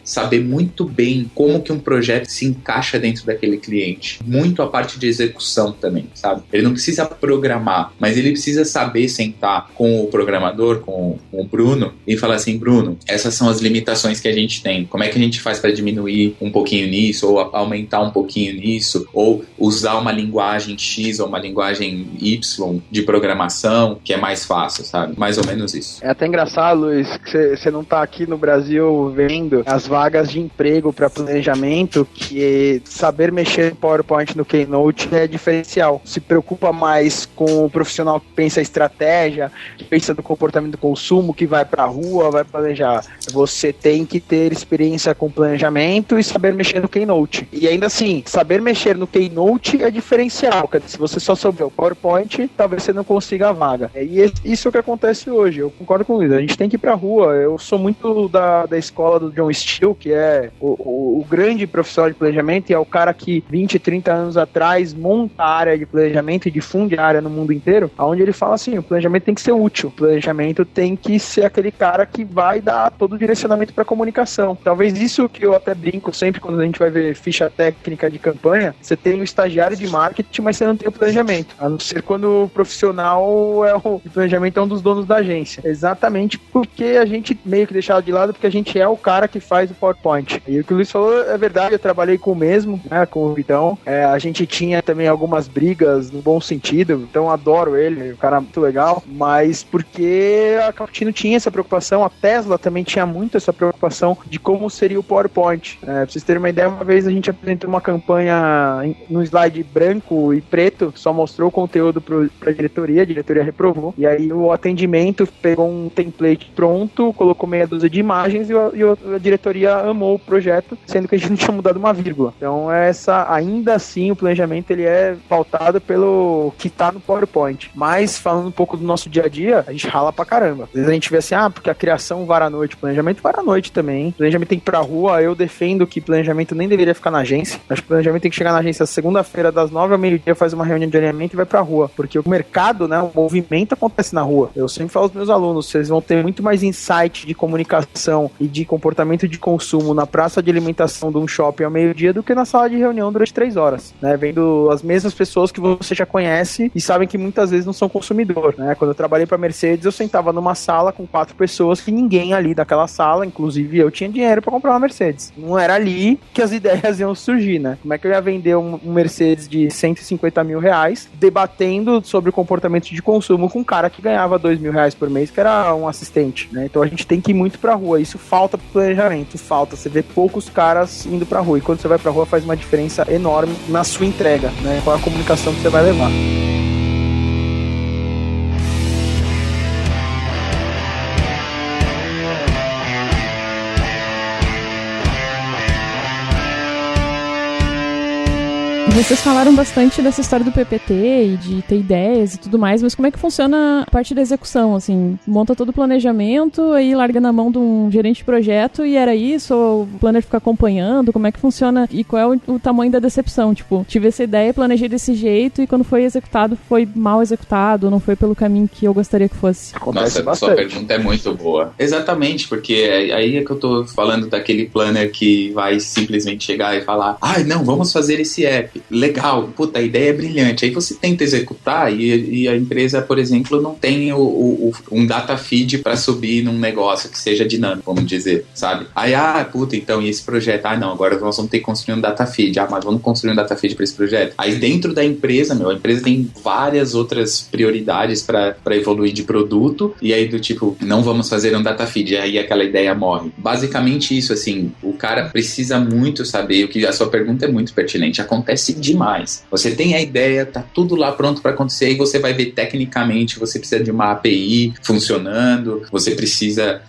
Speaker 4: saber muito bem como que um projeto se encaixa dentro daquele cliente. Muito a parte de execução também, sabe? Ele não precisa programar, mas ele precisa saber sentar com o programador, com o Bruno, e falar assim, Bruno, essas são as limitações que a gente tem. Como é que a gente faz para diminuir um pouquinho nisso, ou aumentar um pouquinho nisso, ou usar uma linguagem X ou uma linguagem Y de programação, que é mais fácil, sabe? Mais ou menos isso.
Speaker 5: É até engraçado, Luiz, que você não tá aqui no Brasil vendo as vagas de emprego para planejamento, que saber mexer no PowerPoint no Keynote é diferencial. Se preocupa mais com o profissional que pensa a estratégia, que pensa no comportamento do consumo, que vai pra rua, vai planejar. Você tem que ter experiência com planejamento e saber mexer no Keynote. E ainda assim, saber mexer no Keynote é diferencial. Se você só souber o PowerPoint, talvez você não consiga a vaga. E isso é o que acontece hoje. Eu concordo com isso. A gente tem que ir pra rua. Eu sou muito da escola do John Steele, que é o grande profissional de planejamento, e é o cara que 20, 30 anos atrás monta a área de planejamento e difunde a área no mundo inteiro, onde ele fala assim, o planejamento tem que ser útil. O planejamento tem que ser aquele cara que vai dar todo o direcionamento para comunicação. Talvez isso que eu até brinco sempre quando a gente vai ver ficha técnica de campanha, você tem o estagiário de marketing, mas você não tem o planejamento. A não ser quando o profissional o planejamento é um dos donos da agência. Exatamente porque a gente meio que deixava de lado, porque a gente é o cara que faz o PowerPoint. E o que o Luiz falou é verdade, eu trabalhei com o mesmo, né, com o Vitão. A gente tinha também algumas brigas no bom sentido, então adoro ele, o cara é muito legal, mas porque a Cappuccino tinha essa preocupação, a Tesla também tinha muito essa preocupação de como seria o PowerPoint. Pra vocês terem uma ideia, uma vez a gente apresentou uma campanha num slide branco e preto, só mostrou o conteúdo pra diretoria, a diretoria reprovou, e aí o atendimento pegou um template pronto, colocou meia dúzia de imagens e a diretoria amou o projeto, sendo que a gente não tinha mudado uma vírgula. Então ainda assim o planejamento ele é pautado pelo que tá no PowerPoint. Mas falando um pouco do nosso dia a dia, a gente rala pra caramba. Às vezes a gente vê assim, porque a criação vara à noite, o planejamento vara à noite também. O planejamento tem que ir pra rua, eu defendo que planejamento nem deveria ficar na agência. Acho que o planejamento tem que chegar na agência segunda-feira das 9 ao meio-dia, faz uma reunião de alinhamento e vai pra rua. Porque o mercado, né, o movimento acontece na rua. Eu sempre falo aos meus alunos, vocês vão ter muito mais insight de comunicação e de comportamento de consumo na praça de alimentação de um shopping ao meio-dia do que na sala de reunião durante 3 horas, né? Vendo as mesmas pessoas que você já conhece e sabem que muitas vezes não são consumidor, né? Quando eu trabalhei pra Mercedes, eu sentava numa sala com 4 pessoas que ninguém ali daquela sala, inclusive eu, tinha tinha dinheiro para comprar uma Mercedes. Não era ali que as ideias iam surgir, né? Como é que eu ia vender um Mercedes de 150 mil reais debatendo sobre o comportamento de consumo com um cara que ganhava 2 mil reais por mês, que era um assistente, né? Então a gente tem que ir muito pra rua. Isso falta pro planejamento, falta. Você vê poucos caras indo pra rua. E quando você vai pra rua faz uma diferença enorme na sua entrega, né? Qual a comunicação que você vai levar.
Speaker 7: Vocês falaram bastante dessa história do PPT e de ter ideias e tudo mais, mas como é que funciona a parte da execução, assim? Monta todo o planejamento, aí larga na mão de um gerente de projeto e era isso? Ou o planner fica acompanhando? Como é que funciona? E qual é o tamanho da decepção? Tipo, tive essa ideia, planejei desse jeito e quando foi executado, foi mal executado, não foi pelo caminho que eu gostaria que fosse.
Speaker 4: Nossa, sua pergunta é muito boa. Exatamente, porque aí é que eu tô falando daquele planner que vai simplesmente chegar e falar, não, vamos fazer esse app. Legal, puta, a ideia é brilhante. Aí você tenta executar e a empresa, por exemplo, não tem um data feed para subir num negócio que seja dinâmico, vamos dizer, sabe? Aí, puta, então, e esse projeto? Não, agora nós vamos ter que construir um data feed. Mas vamos construir um data feed para esse projeto? Aí dentro da empresa, a empresa tem várias outras prioridades para evoluir de produto e aí do tipo, não vamos fazer um data feed, e aí aquela ideia morre. Basicamente isso, assim, o cara precisa muito saber, o que a sua pergunta é muito pertinente, acontece demais. Você tem a ideia, tá tudo lá pronto para acontecer, e você vai ver tecnicamente, você precisa de uma API funcionando, você precisa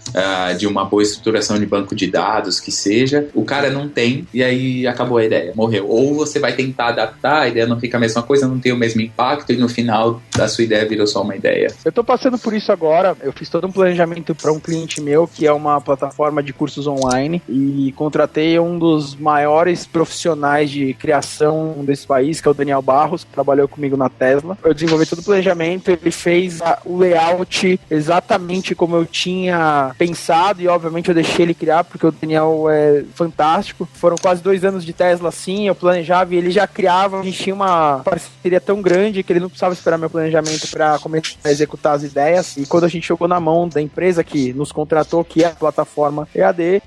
Speaker 4: de uma boa estruturação de banco de dados, que seja. O cara não tem, e aí acabou a ideia, morreu. Ou você vai tentar adaptar, a ideia não fica a mesma coisa, não tem o mesmo impacto, e no final a sua ideia virou só uma ideia.
Speaker 5: Eu tô passando por isso agora, eu fiz todo um planejamento para um cliente meu, que é uma plataforma de cursos online, e contratei um dos maiores profissionais de criação desse país, que é o Daniel Barros, que trabalhou comigo na Tesla. Eu desenvolvi todo o planejamento, ele fez o layout exatamente como eu tinha pensado, e obviamente eu deixei ele criar, porque o Daniel é fantástico. Foram quase 2 anos de Tesla assim, eu planejava e ele já criava, a gente tinha uma parceria tão grande que ele não precisava esperar meu planejamento para começar a executar as ideias, e quando a gente jogou na mão da empresa que nos contratou, que é a plataforma EAD,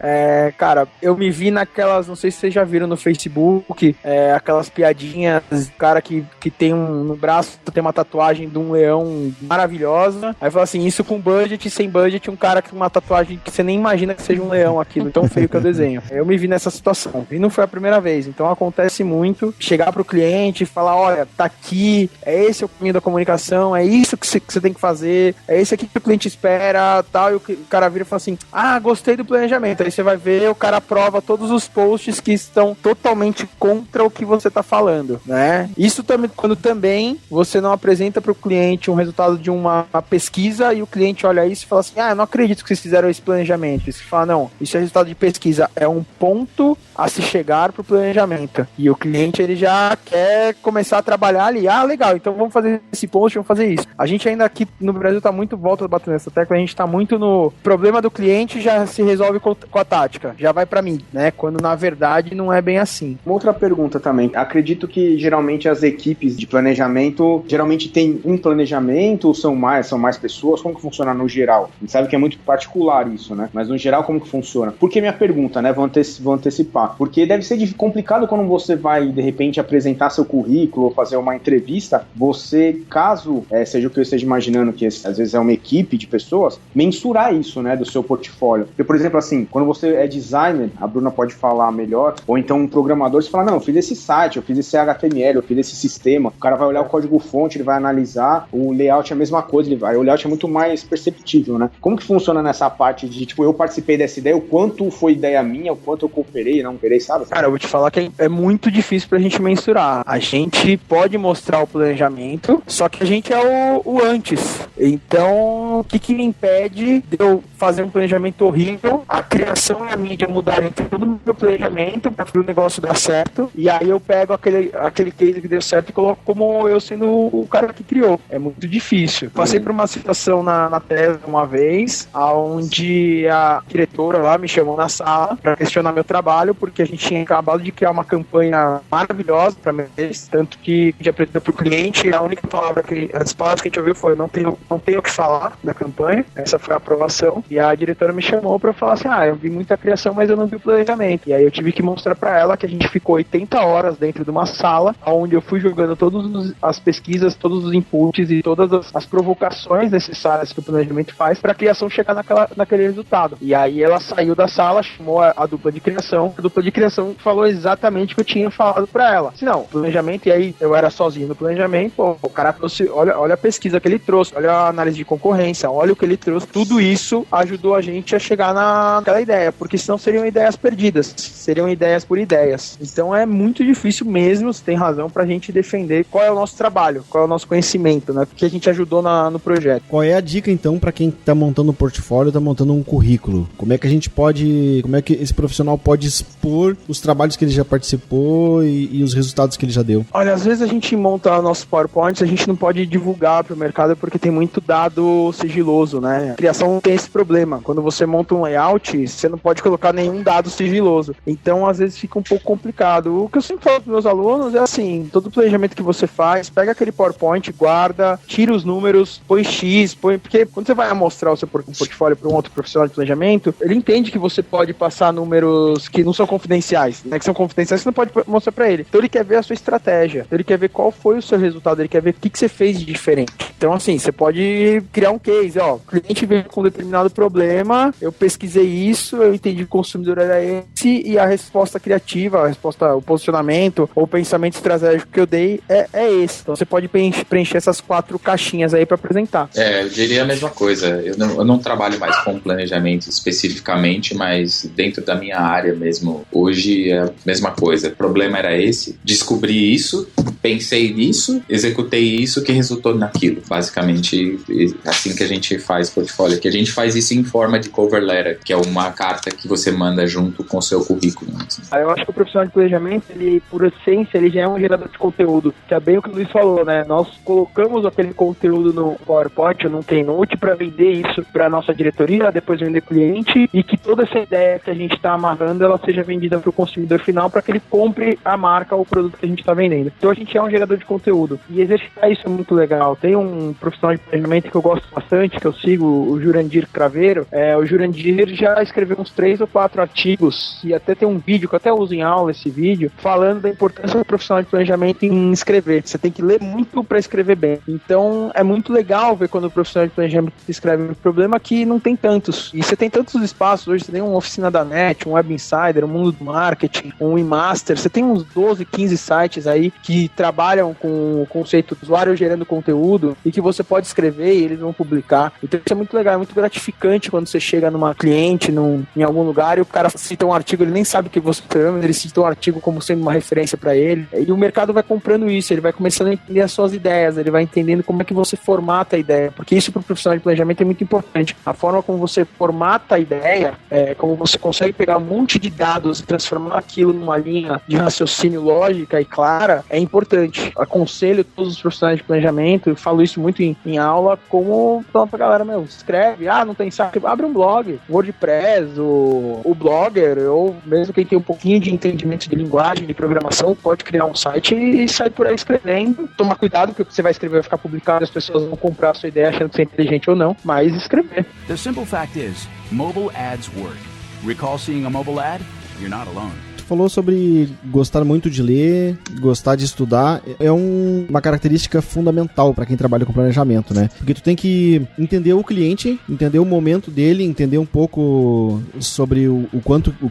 Speaker 5: cara, eu me vi naquelas, não sei se vocês já viram no Facebook, aquelas piadinhas, o cara que tem no braço, tem uma tatuagem de um leão maravilhosa, aí fala assim, isso com budget, sem budget, um cara com uma tatuagem que você nem imagina que seja um leão, aquilo tão feio que eu desenho. Eu me vi nessa situação, e não foi a primeira vez, então acontece muito, chegar pro cliente e falar, olha, tá aqui, é esse o caminho da comunicação, é isso que você tem que fazer, é esse aqui que o cliente espera, tal, e o cara vira e fala assim, gostei do planejamento, aí você vai ver, o cara aprova todos os posts que estão totalmente contra o que você tá falando, né? Isso também, quando também você não apresenta para o cliente um resultado de uma pesquisa e o cliente olha isso e fala assim, eu não acredito que vocês fizeram esse planejamento. E você fala, não, isso é resultado de pesquisa, é um ponto a se chegar pro planejamento. E o cliente, ele já quer começar a trabalhar ali, legal, então vamos fazer esse post, vamos fazer isso. A gente ainda aqui no Brasil tá muito, volta batendo nessa tecla, a gente tá muito no problema do cliente, já se resolve com a tática, já vai pra mim, né? Quando na verdade não é bem assim.
Speaker 6: Uma outra pergunta também, acredito que geralmente as equipes de planejamento, geralmente tem um planejamento ou são mais pessoas, como que funciona no geral? A gente sabe que é muito particular isso, né? Mas no geral como que funciona? Por que minha pergunta, né? Vou antecipar. Porque deve ser complicado quando você vai, de repente, apresentar seu currículo ou fazer uma entrevista, você, caso seja o que eu esteja imaginando, que às vezes é uma equipe de pessoas, mensurar isso, né, do seu portfólio. Porque, por exemplo, assim, quando você é designer, a Bruna pode falar melhor, ou então um programador, você fala, não, eu fiz esse site, eu fiz esse HTML, eu fiz esse sistema, o cara vai olhar o código-fonte, ele vai analisar, o layout é a mesma coisa, o layout é muito mais perceptível, né? Como que funciona nessa parte de, tipo, eu participei dessa ideia, o quanto foi ideia minha, o quanto eu cooperei, não cooperei, sabe?
Speaker 5: Cara, eu vou te falar que é muito difícil pra gente mensurar. A gente pode mostrar o planejamento, só que a gente é o antes. Então, o que me impede de eu fazer um planejamento horrível, a criação e a mídia mudarem todo o meu planejamento pra o negócio dar certo, e aí eu pego aquele case que deu certo e coloco como eu sendo o cara que criou. É muito difícil. Passei por uma situação na Tesla uma vez, onde a diretora lá me chamou na sala pra questionar meu trabalho, porque a gente tinha acabado de criar uma campanha maravilhosa pra mim, tanto que a gente apresentou pro cliente, a única palavra as palavras que a gente ouviu foi, não tenho não tenho o que falar da campanha, essa foi a aprovação, e a diretora me chamou pra falar assim, eu vi muita criação, mas eu não vi o planejamento. E aí eu tive que mostrar pra ela que a gente ficou 80 horas dentro de uma sala, onde eu fui jogando todas as pesquisas, todos os inputs e todas as provocações necessárias que o planejamento faz pra criação chegar naquele resultado. E aí ela saiu da sala, chamou a dupla de criação, a dupla de criação falou exatamente o que eu tinha falado pra ela. Se não, planejamento, e aí eu era sozinho no planejamento, o cara trouxe, olha a pesquisa que ele trouxe, olha a análise de concorrência, olha o que ele trouxe, tudo isso ajudou a gente a chegar naquela ideia, porque senão seriam ideias perdidas, seriam ideias por ideias. Então é muito difícil mesmo, você tem razão, pra gente defender qual é o nosso trabalho, qual é o nosso conhecimento, né, que a gente ajudou no projeto.
Speaker 2: Qual é a dica então pra quem tá montando um portfólio, tá montando um currículo? Como é que esse profissional pode expor os trabalhos que ele já participou e os resultados que ele já deu?
Speaker 5: Olha, às vezes a gente monta nossos PowerPoints, a gente não pode divulgar para o mercado porque tem muito dado sigiloso, né? A criação tem esse problema. Quando você monta um layout, você não pode colocar nenhum dado sigiloso. Então, às vezes fica um pouco complicado. O que eu sempre falo para meus alunos é assim, todo planejamento que você faz, pega aquele PowerPoint, guarda, tira os números, põe X, porque quando você vai mostrar o seu portfólio para um outro profissional de planejamento, ele entende que você pode passar números que não são confidenciais, né? Que são confidenciais, você não pode mostrar para ele. Então, ele quer ver a sua estratégia, ele quer ver qual foi o seu resultado, ele quer ver o que você fez de diferente. Então, assim, você pode criar um case, o cliente veio com um determinado problema, eu pesquisei isso, eu entendi que o consumidor era esse, e a resposta criativa, o posicionamento, ou o pensamento estratégico que eu dei é esse. Então, você pode preencher essas 4 caixinhas aí para apresentar.
Speaker 4: Eu diria a mesma coisa. Eu não trabalho mais com planejamento especificamente, mas dentro da minha área mesmo, hoje é a mesma coisa. O problema era esse, descobri isso, pensei nisso, executei isso que resultou naquilo. Basicamente, assim que a gente faz portfólio, que a gente faz isso em forma de cover letter, que é uma carta que você manda junto com o seu currículo. Assim.
Speaker 5: Eu acho que o profissional de planejamento, ele, por essência, ele já é um gerador de conteúdo, que é bem o que o Luiz falou, né? Nós colocamos aquele conteúdo no PowerPoint ou num Keynote para vender isso para nossa diretoria, depois vender cliente, e que toda essa ideia que a gente está amarrando, ela seja vendida para o consumidor final, para que ele compre a marca ou o produto que a gente está vendendo. Então a gente é um gerador de conteúdo. E exercitar isso é muito legal. Tem um profissional de planejamento que eu gosto bastante, que eu sigo, o Jurandir Craveiro. O Jurandir já escreveu uns 3 ou 4 artigos, e até tem um vídeo, que eu até uso em aula esse vídeo, falando da importância do profissional de planejamento em escrever. Você tem que ler muito para escrever bem. Então é muito legal ver quando o profissional de planejamento escreve. O problema é que não tem tantos. E você tem tantos espaços hoje, você tem uma oficina da NET, um Web Insider, um Mundo do Marketing, um eMaster, você tem uns 12, 15 sites aí que trabalham com o conceito do usuário gerando conteúdo e que você pode escrever e eles vão publicar. Então isso é muito legal, é muito gratificante quando você chega numa cliente, em algum lugar, e o cara cita um artigo, ele nem sabe o que você escreveu, mas ele cita um artigo como sendo uma referência para ele. E o mercado vai comprando isso, ele vai começando a entender as suas ideias, ele vai entendendo como é que você formata a ideia, porque isso para o profissional de planejamento é muito importante. A forma como você formata a ideia, como você consegue pegar um monte de dados e transformar aquilo numa linha de raciocínio lógica e clara, é importante. Aconselho todos os profissionais de planejamento, eu falo isso muito em aula, como falar pra galera, escreve, não tem saco, abre um blog, WordPress, o Blogger, ou mesmo quem tem um pouquinho de entendimento de linguagem, de programação, pode criar um site e sair por aí escrevendo. Tomar cuidado, porque o que você vai escrever vai ficar publicado e as pessoas vão comprar a sua ideia achando que você é inteligente ou não, mas escrever.
Speaker 8: The simple fact is, mobile ads work. Recall seeing a mobile ad? You're not alone.
Speaker 2: Falou sobre gostar muito de ler, gostar de estudar, é uma característica fundamental para quem trabalha com planejamento, né? Porque tu tem que entender o cliente, entender o momento dele, entender um pouco sobre o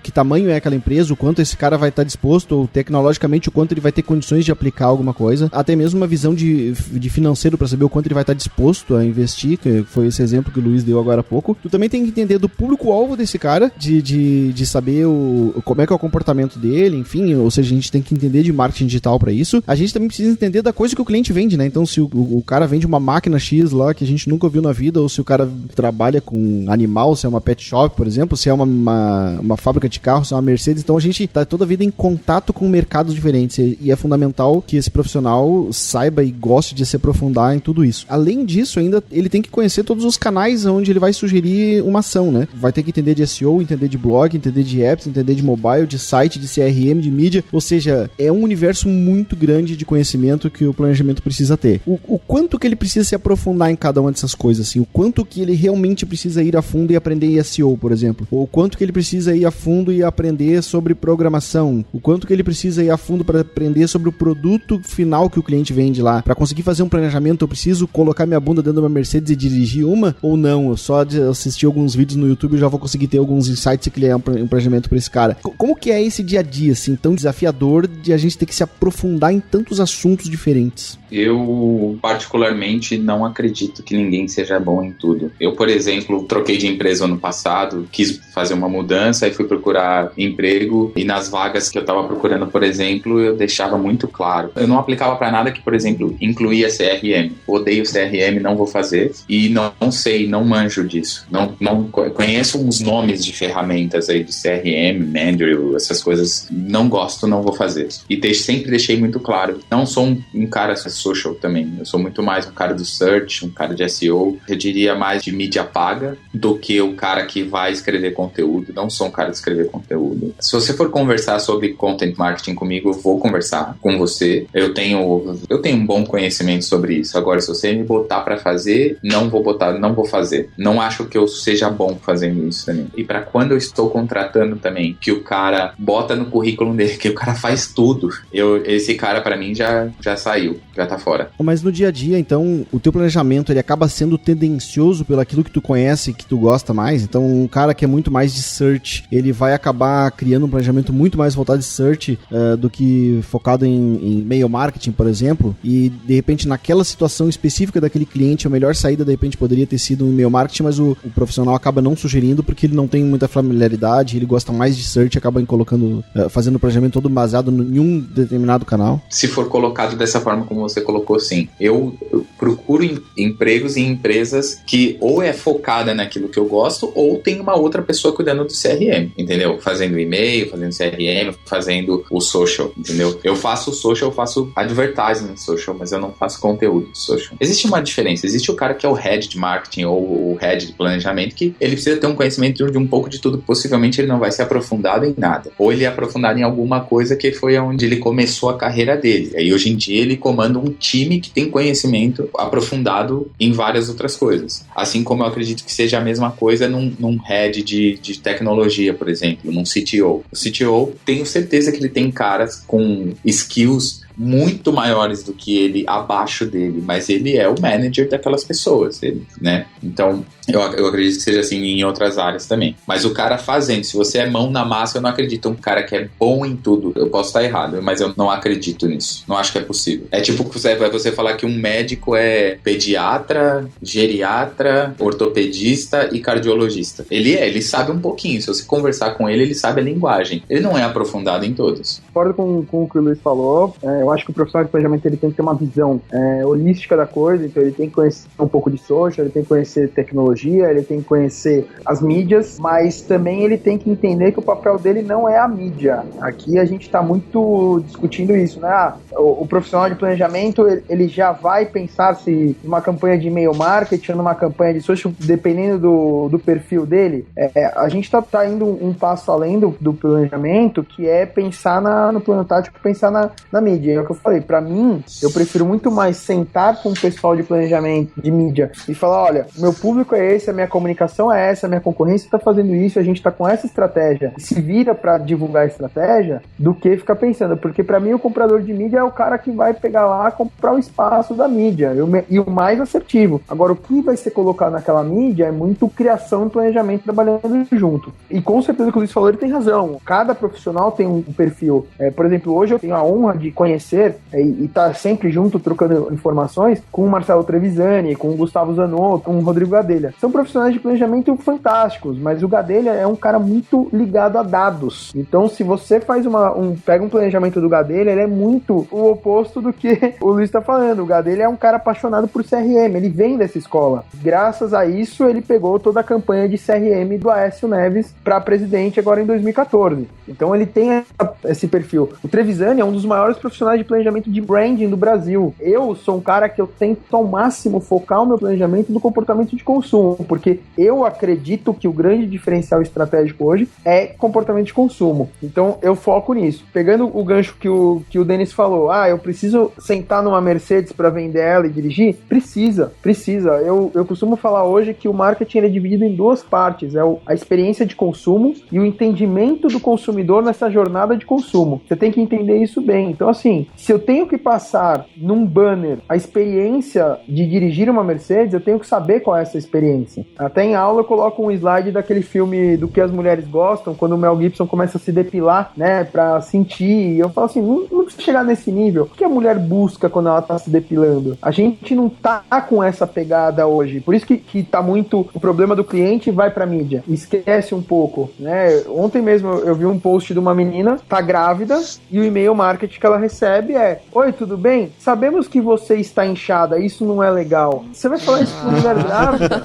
Speaker 2: que tamanho é aquela empresa, o quanto esse cara vai estar disposto, ou tecnologicamente o quanto ele vai ter condições de aplicar alguma coisa, até mesmo uma visão de financeiro para saber o quanto ele vai estar disposto a investir, que foi esse exemplo que o Luiz deu agora há pouco. Tu também tem que entender do público-alvo desse cara, de saber como é que é o comportamento dele, enfim, ou seja, a gente tem que entender de marketing digital para isso. A gente também precisa entender da coisa que o cliente vende, né? Então, se o cara vende uma máquina X lá que a gente nunca viu na vida, ou se o cara trabalha com animal, se é uma pet shop, por exemplo, se é uma fábrica de carros, se é uma Mercedes, então a gente tá toda a vida em contato com mercados diferentes e é fundamental que esse profissional saiba e goste de se aprofundar em tudo isso. Além disso, ainda ele tem que conhecer todos os canais onde ele vai sugerir uma ação, né? Vai ter que entender de SEO, entender de blog, entender de apps, entender de mobile, de site, de CRM, de mídia, ou seja, é um universo muito grande de conhecimento que o planejamento precisa ter. O quanto que ele precisa se aprofundar em cada uma dessas coisas, assim, o quanto que ele realmente precisa ir a fundo e aprender SEO, por exemplo, ou o quanto que ele precisa ir a fundo e aprender sobre programação, o quanto que ele precisa ir a fundo para aprender sobre o produto final que o cliente vende lá. Para conseguir fazer um planejamento, eu preciso colocar minha bunda dentro de uma Mercedes e dirigir uma, ou não? Eu só de assistir alguns vídeos no YouTube eu já vou conseguir ter alguns insights e criar um planejamento para esse cara. Como que é esse dia a dia, assim, tão desafiador de a gente ter que se aprofundar em tantos assuntos diferentes?
Speaker 4: Eu, particularmente, não acredito que ninguém seja bom em tudo. Eu, por exemplo, troquei de empresa ano passado, quis fazer uma mudança e fui procurar emprego, e nas vagas que eu estava procurando, por exemplo, eu deixava muito claro. Eu não aplicava para nada que, por exemplo, incluía CRM. Odeio CRM, não vou fazer, e não sei, não manjo disso. Não conheço uns nomes de ferramentas aí de CRM, Mandrill, essas coisas. Não gosto, não vou fazer. E sempre deixei muito claro. Não sou um cara social também. Eu sou muito mais um cara do search, um cara de SEO. Eu diria mais de mídia paga do que o cara que vai escrever conteúdo. Não sou um cara de escrever conteúdo. Se você for conversar sobre content marketing comigo, eu vou conversar com você. Eu tenho um bom conhecimento sobre isso. Agora, se você me botar pra fazer, não vou fazer. Não acho que eu seja bom fazendo isso também. E pra quando eu estou contratando também, que o cara bota no currículo dele, que o cara faz tudo, esse cara pra mim já saiu, já tá fora.
Speaker 2: Mas no dia a dia, então, o teu planejamento, ele acaba sendo tendencioso pelo aquilo que tu conhece, que tu gosta mais. Então, um cara que é muito mais de search, ele vai acabar criando um planejamento muito mais voltado de search do que focado em e-mail marketing, por exemplo. E, de repente, naquela situação específica daquele cliente, a melhor saída, de repente, poderia ter sido um e-mail marketing, mas o profissional acaba não sugerindo porque ele não tem muita familiaridade, ele gosta mais de search, acaba fazendo o planejamento todo baseado em um determinado canal.
Speaker 4: Se for colocado dessa forma como você colocou, sim. Eu procuro empregos em empresas que ou é focada naquilo que eu gosto ou tem uma outra pessoa cuidando do CRM, entendeu? Fazendo e-mail, fazendo CRM, fazendo o social, entendeu? Eu faço social, eu faço advertising social, mas eu não faço conteúdo social. Existe uma diferença. Existe o cara que é o head de marketing ou o head de planejamento, que ele precisa ter um conhecimento de um pouco de tudo. Possivelmente ele não vai ser aprofundado em nada. Ou ele é aprofundado em alguma coisa que foi onde ele começou a carreira dele. Aí hoje em dia ele comanda um time que tem conhecimento aprofundado em várias outras coisas. Assim como eu acredito que seja a mesma coisa num head de tecnologia, por exemplo, num CTO. O CTO, tenho certeza que ele tem caras com skills muito maiores do que ele abaixo dele, mas ele é o manager daquelas pessoas, né? Então, eu acredito que seja assim em outras áreas também. Mas o cara fazendo, se você é mão na massa, eu não acredito um cara que é bom em tudo. Eu posso estar errado, mas eu não acredito nisso. Não acho que é possível. É tipo você falar que um médico é pediatra, geriatra, ortopedista e cardiologista. Ele sabe um pouquinho. Se você conversar com ele sabe a linguagem. Ele não é aprofundado em todos.
Speaker 5: Concordo com o que o Luiz falou. Eu acho que o profissional de planejamento ele tem que ter uma visão holística da coisa, então ele tem que conhecer um pouco de social, ele tem que conhecer tecnologia, ele tem que conhecer as mídias, mas também ele tem que entender que o papel dele não é a mídia. Aqui a gente está muito discutindo isso, né? O profissional de planejamento, ele já vai pensar se numa campanha de e-mail marketing ou numa campanha de social, dependendo do perfil dele. A gente tá indo um passo além do planejamento, que é pensar no plano tático, pensar na mídia. É o que eu falei, pra mim, eu prefiro muito mais sentar com o pessoal de planejamento, de mídia, e falar, olha, meu público é esse, a minha comunicação é essa, a minha concorrência tá fazendo isso, a gente tá com essa estratégia, e se vira pra divulgar a estratégia, do que ficar pensando, porque pra mim o comprador de mídia é o cara que vai pegar lá, comprar o espaço da mídia, e o mais assertivo. Agora, o que vai ser colocado naquela mídia é muito criação e planejamento trabalhando junto. E com certeza o que o Luiz falou, ele tem razão. Cada profissional tem um perfil. Por exemplo, hoje eu tenho a honra de conhecer e tá sempre junto, trocando informações com o Marcelo Trevisani, com o Gustavo Zanotto, com o Rodrigo Gadelha. São profissionais de planejamento fantásticos, mas o Gadelha é um cara muito ligado a dados. Então, se você faz pega um planejamento do Gadelha, ele é muito o oposto do que o Luiz tá falando. O Gadelha é um cara apaixonado por CRM, ele vem dessa escola. Graças a isso, ele pegou toda a campanha de CRM do Aécio Neves para presidente agora em 2014. Então, ele tem esse perfil perfil. O Trevisani é um dos maiores profissionais de planejamento de branding do Brasil. Eu sou um cara que eu tento ao máximo focar o meu planejamento no comportamento de consumo, porque eu acredito que o grande diferencial estratégico hoje é comportamento de consumo. Então eu foco nisso. Pegando o gancho que o Denis falou, eu preciso sentar numa Mercedes para vender ela e dirigir? Precisa. Eu costumo falar hoje que o marketing é dividido em duas partes, a experiência de consumo e o entendimento do consumidor nessa jornada de consumo. Você tem que entender isso bem. Então assim, se eu tenho que passar num banner a experiência de dirigir uma Mercedes, eu tenho que saber qual é essa experiência. Até em aula eu coloco um slide daquele filme Do Que as Mulheres Gostam, quando o Mel Gibson começa a se depilar, né, pra sentir, e eu falo assim, não precisa chegar nesse nível. O que a mulher busca quando ela tá se depilando? A gente não tá com essa pegada hoje, por isso que tá muito o problema do cliente vai pra mídia, esquece um pouco, né? Ontem mesmo eu vi um post de uma menina, tá grávida, e o e-mail marketing que ela recebe é: oi, tudo bem? Sabemos que você está inchada, isso não é legal. Você vai falar isso pra mulher grávida?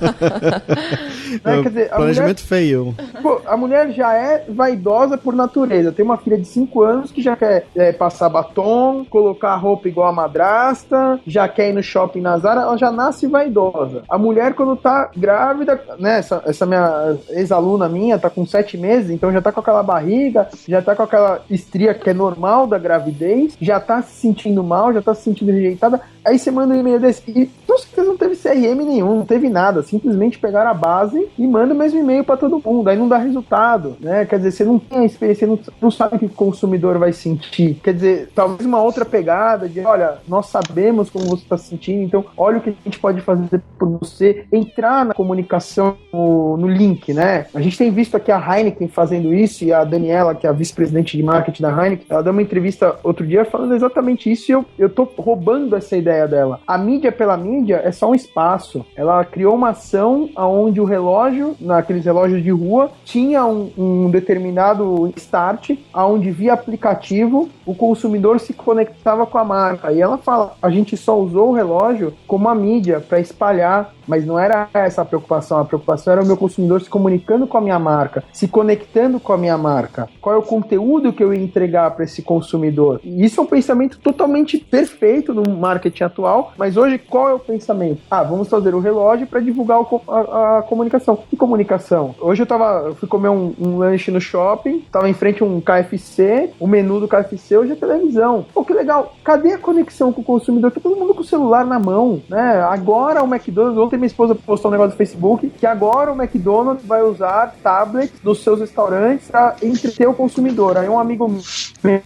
Speaker 5: Né? Quer dizer,
Speaker 2: planejamento feio.
Speaker 5: Pô, a mulher já é vaidosa por natureza. Tem uma filha de 5 anos que já quer passar batom, colocar roupa igual a madrasta, já quer ir no shopping na Zara, ela já nasce vaidosa. A mulher, quando tá grávida, né, essa minha ex-aluna minha tá com 7 meses, então já tá com aquela barriga, já tá com aquela estria que é normal da gravidez, já tá se sentindo mal, já tá se sentindo rejeitada. Aí você manda um e-mail desse e com certeza não teve CRM nenhum, não teve nada, simplesmente pegaram a base e manda o mesmo e-mail pra todo mundo, aí não dá resultado, né? Quer dizer, você não tem a experiência, você não sabe o que o consumidor vai sentir. Quer dizer, talvez uma outra pegada de, olha, nós sabemos como você está se sentindo, então olha o que a gente pode fazer por você, entrar na comunicação no link, né? A gente tem visto aqui a Heineken fazendo isso, e a Daniela, que é a vice-presidente de marketing da Heineken, ela deu uma entrevista outro dia falando exatamente isso, e eu tô roubando essa ideia dela. A mídia pela mídia é só um espaço. Ela criou uma ação onde o relógio, naqueles relógios de rua, tinha um determinado start, onde via aplicativo o consumidor se conectava com a marca. E ela fala, a gente só usou o relógio como a mídia para espalhar, mas não era essa a preocupação era o meu consumidor se comunicando com a minha marca, se conectando com a minha marca. Qual é o conteúdo que eu ia entregar para esse consumidor? E isso é um pensamento totalmente perfeito no marketing atual, mas hoje qual é o pensamento? Vamos fazer o relógio para divulgar a comunicação. Que comunicação? Hoje eu fui comer um lanche no shopping, tava em frente a um KFC, o menu do KFC hoje é televisão. Pô, que legal. Cadê a conexão com o consumidor? Tá todo mundo com o celular na mão, né? Agora o McDonald's, ontem minha esposa postou um negócio no Facebook, que agora o McDonald's vai usar tablets nos seus restaurantes para entreter o consumidor. Aí um amigo meu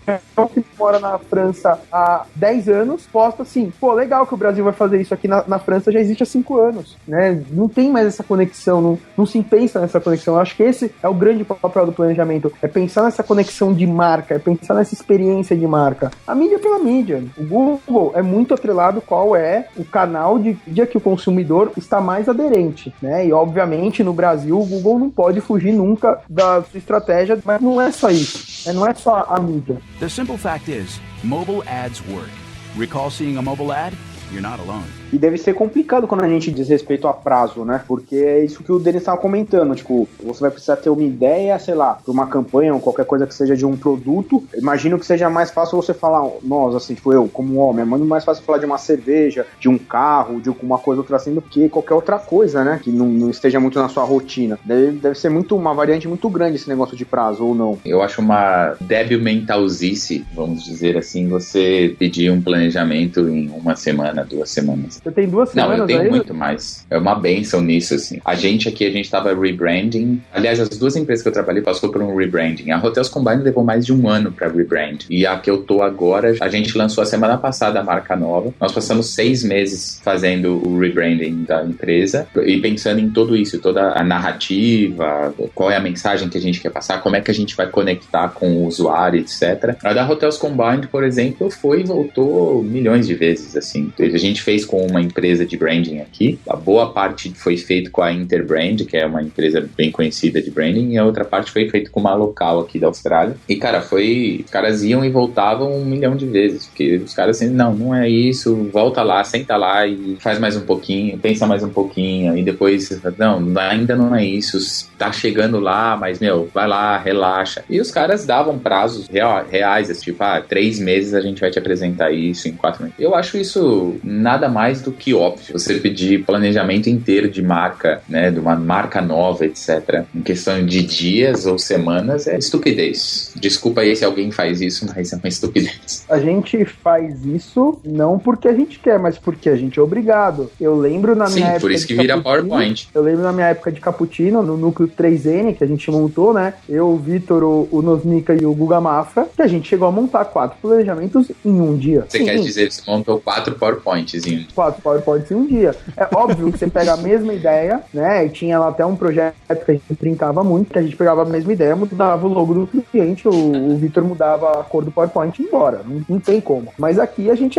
Speaker 5: que mora na França há 10 anos posta assim, pô, legal que o Brasil vai fazer isso aqui na França, já existe há 5 anos, né? Não tem mais essa conexão, não se pensa nessa conexão. Eu acho que esse é o grande papel do planejamento, é pensar nessa conexão de marca, é pensar nessa experiência de marca. A mídia pela mídia. O Google é muito atrelado qual é o canal de mídia que o consumidor está mais aderente, né? E obviamente no Brasil o Google não pode fugir nunca da sua estratégia, mas não é só isso, não é só a mídia.
Speaker 8: The simple fact is, mobile ads work. Recall seeing a mobile ad? You're not alone.
Speaker 6: E deve ser complicado quando a gente diz respeito a prazo, né? Porque é isso que o Denis estava comentando. Tipo, você vai precisar ter uma ideia, sei lá, para uma campanha ou qualquer coisa que seja de um produto. Imagino que seja mais fácil você falar, nós, assim, tipo, eu, como homem, é muito mais fácil falar de uma cerveja, de um carro, de uma coisa outra assim, do que qualquer outra coisa, né? Que não esteja muito na sua rotina. Deve ser uma variante muito grande esse negócio de prazo, ou não?
Speaker 4: Eu acho uma débil mentalzice, vamos dizer assim, você pedir um planejamento em 1 semana, 2 semanas.
Speaker 5: Você tem 2 semanas aí?
Speaker 4: Não, eu tenho muito mais. É uma benção nisso, assim. A gente tava rebranding. Aliás, as 2 empresas que eu trabalhei passou por um rebranding. A Hotels Combined levou mais de 1 ano pra rebrand. E a que eu tô agora, a gente lançou a semana passada a marca nova. Nós passamos 6 meses fazendo o rebranding da empresa e pensando em tudo isso, toda a narrativa, qual é a mensagem que a gente quer passar, como é que a gente vai conectar com o usuário, etc. A da Hotels Combined, por exemplo, foi e voltou milhões de vezes, assim. A gente fez com uma empresa de branding aqui. A boa parte foi feito com a Interbrand, que é uma empresa bem conhecida de branding, e a outra parte foi feito com uma local aqui da Austrália. E, cara, os caras iam e voltavam 1 milhão de vezes, porque os caras assim, não é isso, volta lá, senta lá e faz mais um pouquinho, pensa mais um pouquinho, e depois, não, ainda não é isso, tá chegando lá, mas, vai lá, relaxa. E os caras davam prazos reais, tipo, 3 meses a gente vai te apresentar isso em 4 meses. Eu acho isso nada mais do que óbvio. Você pedir planejamento inteiro de marca, né, de uma marca nova, etc., em questão de dias ou semanas, é estupidez. Desculpa aí se alguém faz isso, mas é uma estupidez.
Speaker 5: A gente faz isso não porque a gente quer, mas porque a gente é obrigado. Eu lembro na minha época.
Speaker 4: Por isso que vira PowerPoint.
Speaker 5: Eu lembro na minha época de Cappuccino, no núcleo 3N, que a gente montou, né? Eu, o Vitor, o Nosnica e o Guga Mafra, que a gente chegou a montar 4 planejamentos em um dia.
Speaker 4: Você quer dizer que você montou 4 PowerPoints em um? 4
Speaker 5: PowerPoints em um dia. É óbvio que você pega a mesma ideia, né? E tinha lá até um projeto que a gente brincava muito, que a gente pegava a mesma ideia, mudava o logo do cliente, o Vitor mudava a cor do PowerPoint e ia embora. Não tem como. Mas aqui a gente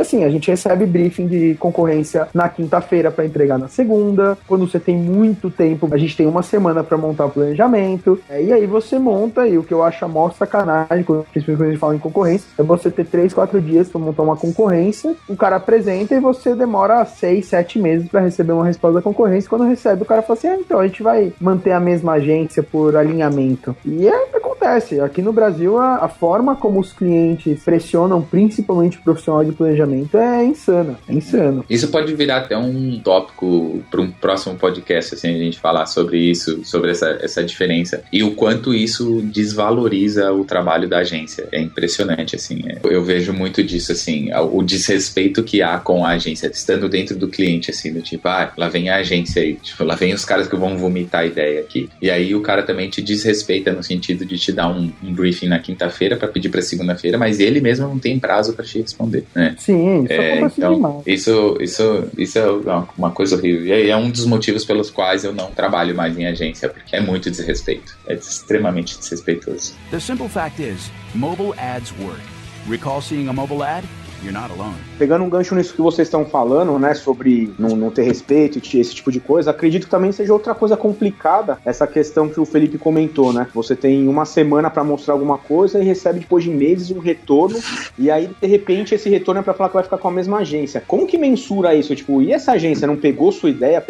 Speaker 5: recebe briefing de concorrência na quinta-feira para entregar na segunda. Quando você tem muito tempo, a gente tem uma semana para montar o planejamento. E aí você monta, e o que eu acho a maior sacanagem, principalmente quando a gente fala em concorrência, é você ter 3, 4 dias para montar uma concorrência, o cara apresenta e você demora 6, 7 meses para receber uma resposta da concorrência. Quando recebe, o cara fala assim, então a gente vai manter a mesma agência por alinhamento. E é o que acontece. Aqui no Brasil, a forma como os clientes pressionam, principalmente o profissional de planejamento, é insana. É insano.
Speaker 4: Isso pode virar até um tópico para um próximo podcast, assim, a gente falar sobre isso, sobre essa diferença e o quanto isso desvaloriza o trabalho da agência. É impressionante, assim. Eu vejo muito disso, assim, o desrespeito que há com a agência, estando dentro do cliente, assim, do tipo, lá vem a agência aí, tipo, lá vem os caras que vão vomitar a ideia aqui. E aí o cara também te desrespeita no sentido de te dar um briefing na quinta-feira para pedir para segunda-feira, mas ele mesmo não tem prazo para te responder, né?
Speaker 5: Sim, isso acontece demais.
Speaker 4: Isso é uma coisa horrível. E é um dos motivos pelos quais eu não trabalho mais em agência, porque é muito desrespeito. É extremamente desrespeitoso.
Speaker 8: The simple fact is, mobile ads work. Recall seeing a mobile ad? You're not alone.
Speaker 6: Pegando um gancho nisso que vocês estão falando, né, sobre não ter respeito e esse tipo de coisa, acredito que também seja outra coisa complicada, essa questão que o Felipe comentou, né? Você tem uma semana para mostrar alguma coisa e recebe depois de meses um retorno, e aí, de repente, esse retorno é para falar que vai ficar com a mesma agência. Como que mensura isso? Tipo, e essa agência não pegou sua ideia,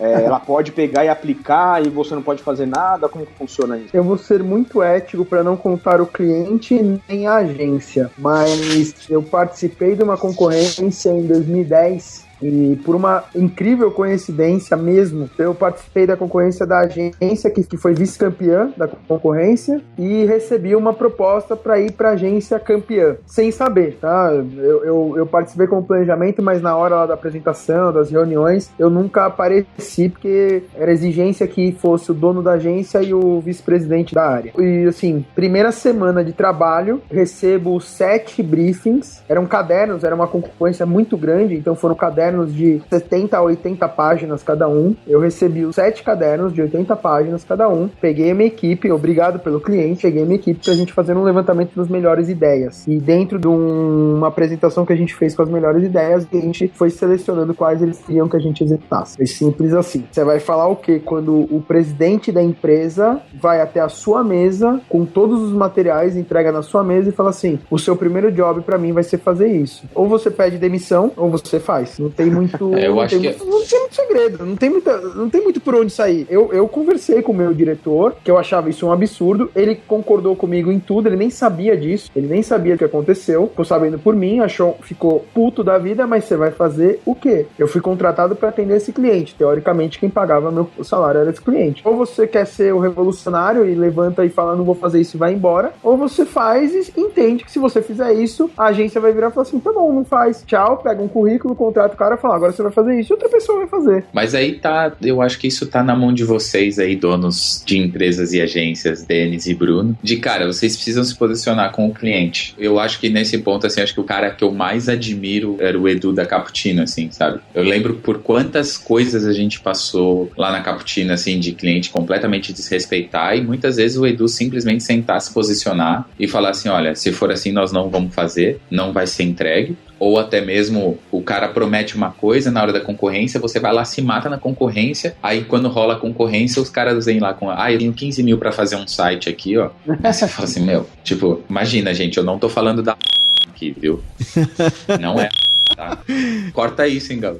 Speaker 6: ela pode pegar e aplicar e você não pode fazer nada? Como que funciona isso?
Speaker 5: Eu vou ser muito ético para não contar o cliente nem a agência, mas eu participei de uma concorrência em 2010 e por uma incrível coincidência mesmo, eu participei da concorrência da agência que foi vice-campeã da concorrência e recebi uma proposta para ir para a agência campeã, sem saber, tá? Eu participei com o planejamento, mas na hora lá da apresentação, das reuniões, eu nunca apareci porque era exigência que fosse o dono da agência e o vice-presidente da área. E assim, primeira semana de trabalho, recebo 7 briefings, eram cadernos, era uma concorrência muito grande, então foram cadernos de 70 a 80 páginas cada um. Eu recebi os 7 cadernos de 80 páginas cada um. Peguei a minha equipe, obrigado pelo cliente, peguei a minha equipe pra gente fazer um levantamento das melhores ideias. E dentro de uma apresentação que a gente fez com as melhores ideias, a gente foi selecionando quais eles queriam que a gente executasse. É simples assim. Você vai falar o quê? Quando o presidente da empresa vai até a sua mesa com todos os materiais, entrega na sua mesa e fala assim, o seu primeiro job pra mim vai ser fazer isso. Ou você pede demissão, ou você faz. Não tem muito, não tem muito segredo, não tem muito por onde sair. Eu conversei com o meu diretor, que eu achava isso um absurdo, ele concordou comigo em tudo, ele nem sabia disso, ele nem sabia o que aconteceu, ficou sabendo por mim, ficou puto da vida, mas você vai fazer o quê? Eu fui contratado para atender esse cliente, teoricamente quem pagava meu salário era esse cliente. Ou você quer ser o revolucionário e levanta e fala, não vou fazer isso e vai embora, ou você faz e entende que se você fizer isso, a agência vai virar e falar assim, tá bom, não faz, tchau, pega um currículo, contrata o cara e fala, agora você vai fazer isso e outra pessoa vai fazer.
Speaker 4: Mas aí eu acho que isso tá na mão de vocês aí, donos de empresas e agências, Denis e Bruno, de cara, vocês precisam se posicionar com o cliente. Eu acho que nesse ponto, assim, acho que o cara que eu mais admiro era o Edu da Cappuccino, assim, sabe? Eu lembro por quantas coisas a gente passou lá na Cappuccino, assim, de cliente completamente desrespeitar e muitas vezes o Edu simplesmente sentar, se posicionar e falar assim, olha, se for assim nós não vamos fazer, não vai ser entregue. ou até mesmo o cara promete uma coisa na hora da concorrência, você vai lá, se mata na concorrência, aí quando rola a concorrência, os caras vêm lá com, eu tenho 15 mil pra fazer um site aqui, ó. Aí você fala assim, tipo, imagina, gente, eu não tô falando da aqui, viu? Não é, tá? Corta isso, hein, Galo?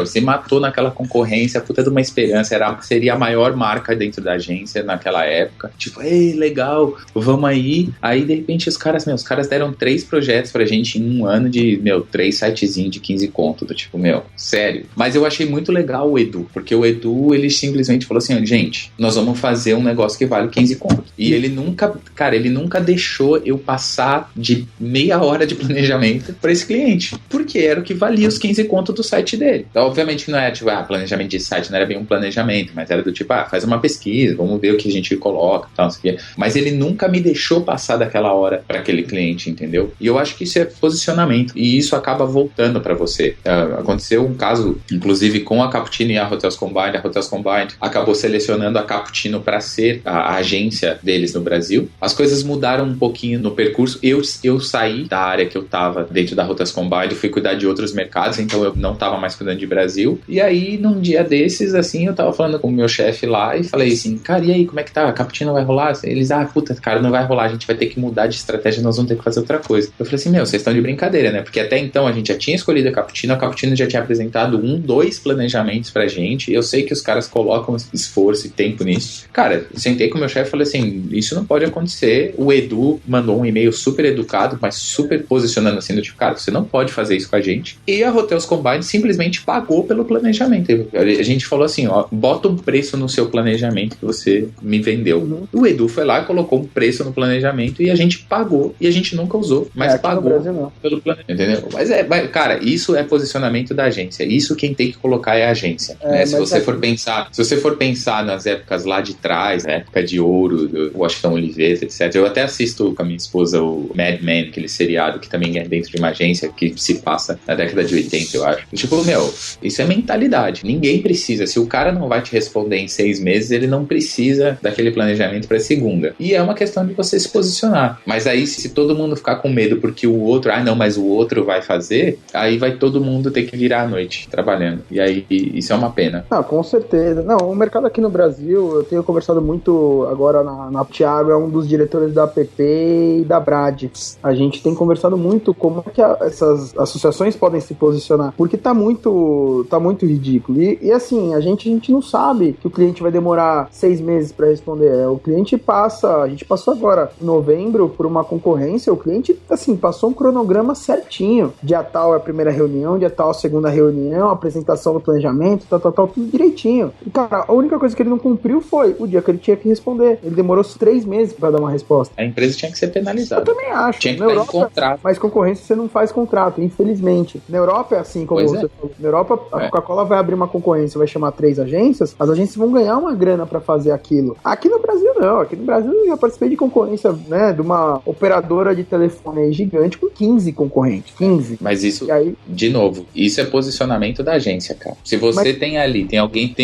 Speaker 4: Se matou naquela concorrência, puta de uma esperança, seria a maior marca dentro da agência naquela época, tipo, ei, legal, vamos aí, de repente os caras deram 3 projetos pra gente em um ano de, 3 sitezinhos de 15 conto, do tipo, sério, mas eu achei muito legal o Edu, porque o Edu, ele simplesmente falou assim, gente, nós vamos fazer um negócio que vale 15 conto, e ele nunca deixou eu passar de meia hora de planejamento pra esse cliente, porque era o que valia os 15 conto do site dele. Então, obviamente que não era tipo, planejamento de site, não era bem um planejamento, mas era do tipo, faz uma pesquisa, vamos ver o que a gente coloca, tal, não sei o quê. Mas ele nunca me deixou passar daquela hora para aquele cliente, entendeu? E eu acho que isso é posicionamento, e isso acaba voltando para você. Aconteceu um caso, inclusive, com a Cappuccino e a Hotels Combined. A Hotels Combined acabou selecionando a Cappuccino para ser a agência deles no Brasil. As coisas mudaram um pouquinho no percurso. Eu saí da área que eu tava dentro da Hotels Combined, fui cuidar de outros mercados, então eu não tava mais cuidando de Brasil, e aí num dia desses, assim, eu tava falando com o meu chefe lá e falei assim, cara, e aí, como é que tá? A Cappuccino vai rolar? Eles, puta, cara, não vai rolar, a gente vai ter que mudar de estratégia, nós vamos ter que fazer outra coisa. Eu falei assim, vocês estão de brincadeira, né? Porque até então a gente já tinha escolhido a Cappuccino já tinha apresentado 2 planejamentos pra gente, e eu sei que os caras colocam esforço e tempo nisso. Cara, eu sentei com o meu chefe e falei assim, isso não pode acontecer. O Edu mandou um e-mail super educado, mas super posicionando assim, do tipo, cara, você não pode fazer isso com a gente. E a Hotels Combined simplesmente pagou pelo planejamento. A gente falou assim, bota um preço no seu planejamento que você me vendeu. O Edu foi lá e colocou um preço no planejamento e a gente pagou. E a gente nunca usou, mas pagou pelo planejamento. Entendeu? Mas cara, isso é posicionamento da agência. Isso quem tem que colocar é a agência. Né? Se você for pensar nas épocas lá de trás, na época de ouro, do Washington Oliveira, etc. Eu até assisto com a minha esposa o Mad Men, aquele seriado que também é dentro de uma agência que se passa na década de 80, eu acho. Tipo, isso é mentalidade. Ninguém precisa. Se o cara não vai te responder em 6 meses, ele não precisa daquele planejamento para segunda. E é uma questão de você se posicionar. Mas aí, se todo mundo ficar com medo porque o outro, mas o outro vai fazer, aí vai todo mundo ter que virar à noite trabalhando. E aí, isso é uma pena.
Speaker 5: Com certeza. Não, o mercado aqui no Brasil, eu tenho conversado muito agora na Thiago, é um dos diretores da APP e da Brad. A gente tem conversado muito como é que essas associações podem se posicionar, porque tá muito ridículo. E assim, a gente não sabe que o cliente vai demorar 6 meses para responder. O cliente a gente passou agora em novembro por uma concorrência, o cliente, assim, passou um cronograma certinho. Dia tal é a primeira reunião, dia tal a segunda reunião, apresentação do planejamento, tal, tudo direitinho. E, cara, a única coisa que ele não cumpriu foi o dia que ele tinha que responder. Ele demorou 3 meses para dar uma resposta.
Speaker 4: A empresa tinha que ser penalizada.
Speaker 5: Eu também acho.
Speaker 4: Tinha que
Speaker 5: na
Speaker 4: estar
Speaker 5: Europa,
Speaker 4: em contrato.
Speaker 5: Mas concorrência você não faz contrato, infelizmente. Na Europa é assim, como você falou. Na Europa, a Coca-Cola vai abrir uma concorrência, vai chamar 3 agências, as agências vão ganhar uma grana pra fazer aquilo. Aqui no Brasil, não. Aqui no Brasil, eu já participei de concorrência, né, de uma operadora de telefone aí gigante com 15 concorrentes. 15.
Speaker 4: Mas isso, aí, de novo, isso é posicionamento da agência, cara. Se você tem ali, tem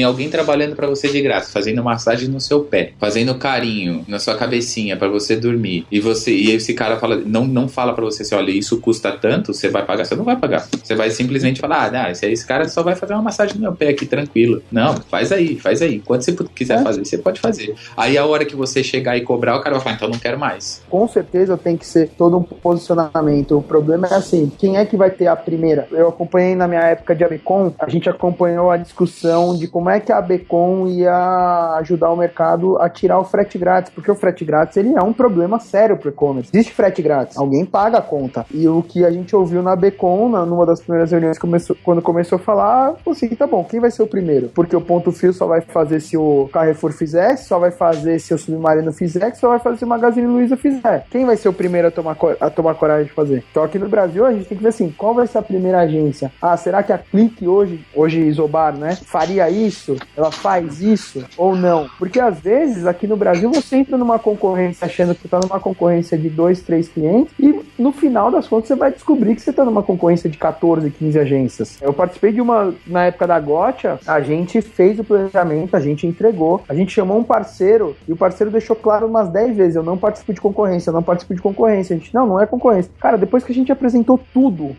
Speaker 4: alguém trabalhando pra você de graça, fazendo massagem no seu pé, fazendo carinho na sua cabecinha pra você dormir, e esse cara não fala pra você assim, olha, isso custa tanto, você vai pagar. Você não vai pagar. Você vai simplesmente falar, esse cara só vai fazer uma massagem no meu pé aqui, tranquilo. Não, faz aí. Quando você quiser fazer, você pode fazer. Aí a hora que você chegar e cobrar, o cara vai falar, então não quero mais.
Speaker 5: Com certeza tem que ser todo um posicionamento. O problema é assim, quem é que vai ter a primeira? Eu acompanhei na minha época de ABCOM, a gente acompanhou a discussão de como é que a ABCOM ia ajudar o mercado a tirar o frete grátis, porque o frete grátis, ele é um problema sério pro e-commerce. Existe frete grátis, alguém paga a conta. E o que a gente ouviu na ABCOM, numa das primeiras reuniões, quando começou a falar, assim, tá bom, quem vai ser o primeiro? Porque o Ponto Frio só vai fazer se o Carrefour fizer, só vai fazer se o Submarino fizer, só vai fazer se o Magazine Luiza fizer. Quem vai ser o primeiro a tomar coragem de fazer? Então aqui no Brasil a gente tem que ver assim, qual vai ser a primeira agência? Será que a Clique hoje Isobar, né, faria isso? Ela faz isso? Ou não? Porque às vezes aqui no Brasil você entra numa concorrência achando que você tá numa concorrência de 2, 3 clientes e no final das contas você vai descobrir que você tá numa concorrência de 14, 15 agências. Eu participei participei de uma, na época da Gotcha, a gente fez o planejamento, a gente entregou, a gente chamou um parceiro e o parceiro deixou claro umas 10 vezes, eu não participo de concorrência, eu não participo de concorrência. A gente, não é concorrência. Cara, depois que a gente apresentou tudo,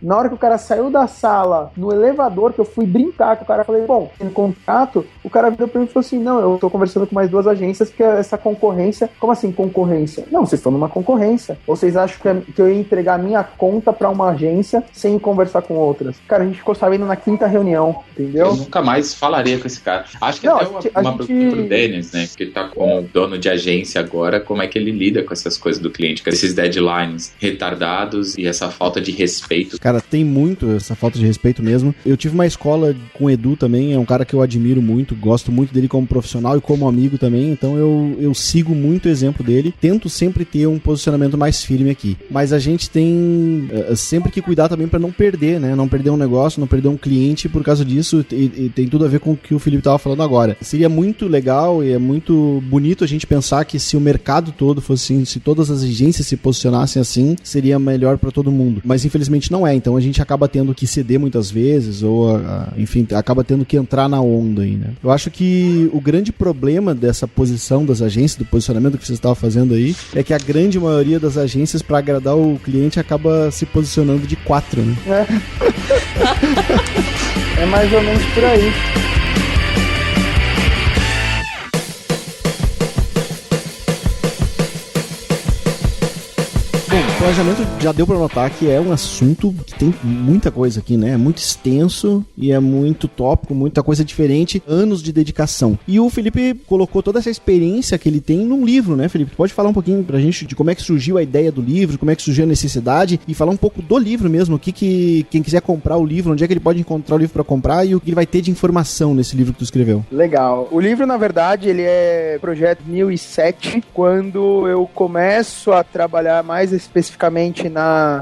Speaker 5: na hora que o cara saiu da sala, no elevador, que eu fui brincar com o cara, falei, bom, tem contrato, o cara virou pra mim e falou assim, não, eu tô conversando com mais 2 agências, porque essa concorrência, como assim concorrência? Não, vocês estão numa concorrência. Ou vocês acham que eu ia entregar a minha conta pra uma agência sem conversar com outras? Cara, a gente ficou sabendo na 5ª reunião, entendeu?
Speaker 4: Eu nunca mais falaria com esse cara. Acho que
Speaker 5: Não,
Speaker 4: até uma pergunta pro Denis, né? Que tá como dono de agência agora, como é que ele lida com essas coisas do cliente, com esses deadlines retardados e essa falta de respeito.
Speaker 2: Cara, tem muito essa falta de respeito mesmo. Eu tive uma escola com o Edu também, é um cara que eu admiro muito, gosto muito dele como profissional e como amigo também, então eu sigo muito o exemplo dele, tento sempre ter um posicionamento mais firme aqui. Mas a gente tem sempre que cuidar também pra não perder, né? Não perder um negócio, não perder um cliente por causa disso, e tem tudo a ver com o que o Felipe tava falando agora. Seria muito legal e é muito bonito a gente pensar que se o mercado todo fosse assim, se todas as agências se posicionassem assim, seria melhor pra todo mundo. Mas infelizmente não é, então a gente acaba tendo que ceder muitas vezes, ou enfim, acaba tendo que entrar na onda aí, né? Eu acho que o grande problema dessa posição das agências, do posicionamento que vocês estavam fazendo aí, é que a grande maioria das agências, pra agradar o cliente, acaba se posicionando de 4, né?
Speaker 5: É mais ou menos por aí.
Speaker 2: Planejamento já deu pra notar que é um assunto que tem muita coisa aqui, né? É muito extenso e é muito tópico, muita coisa diferente, anos de dedicação. E o Felipe colocou toda essa experiência que ele tem num livro, né, Felipe? Tu pode falar um pouquinho pra gente de como é que surgiu a ideia do livro, como é que surgiu a necessidade e falar um pouco do livro mesmo, o que quem quiser comprar o livro, onde é que ele pode encontrar o livro pra comprar e o que ele vai ter de informação nesse livro que tu escreveu.
Speaker 5: Legal. O livro, na verdade, ele é projeto 2007, quando eu começo a trabalhar mais especificamente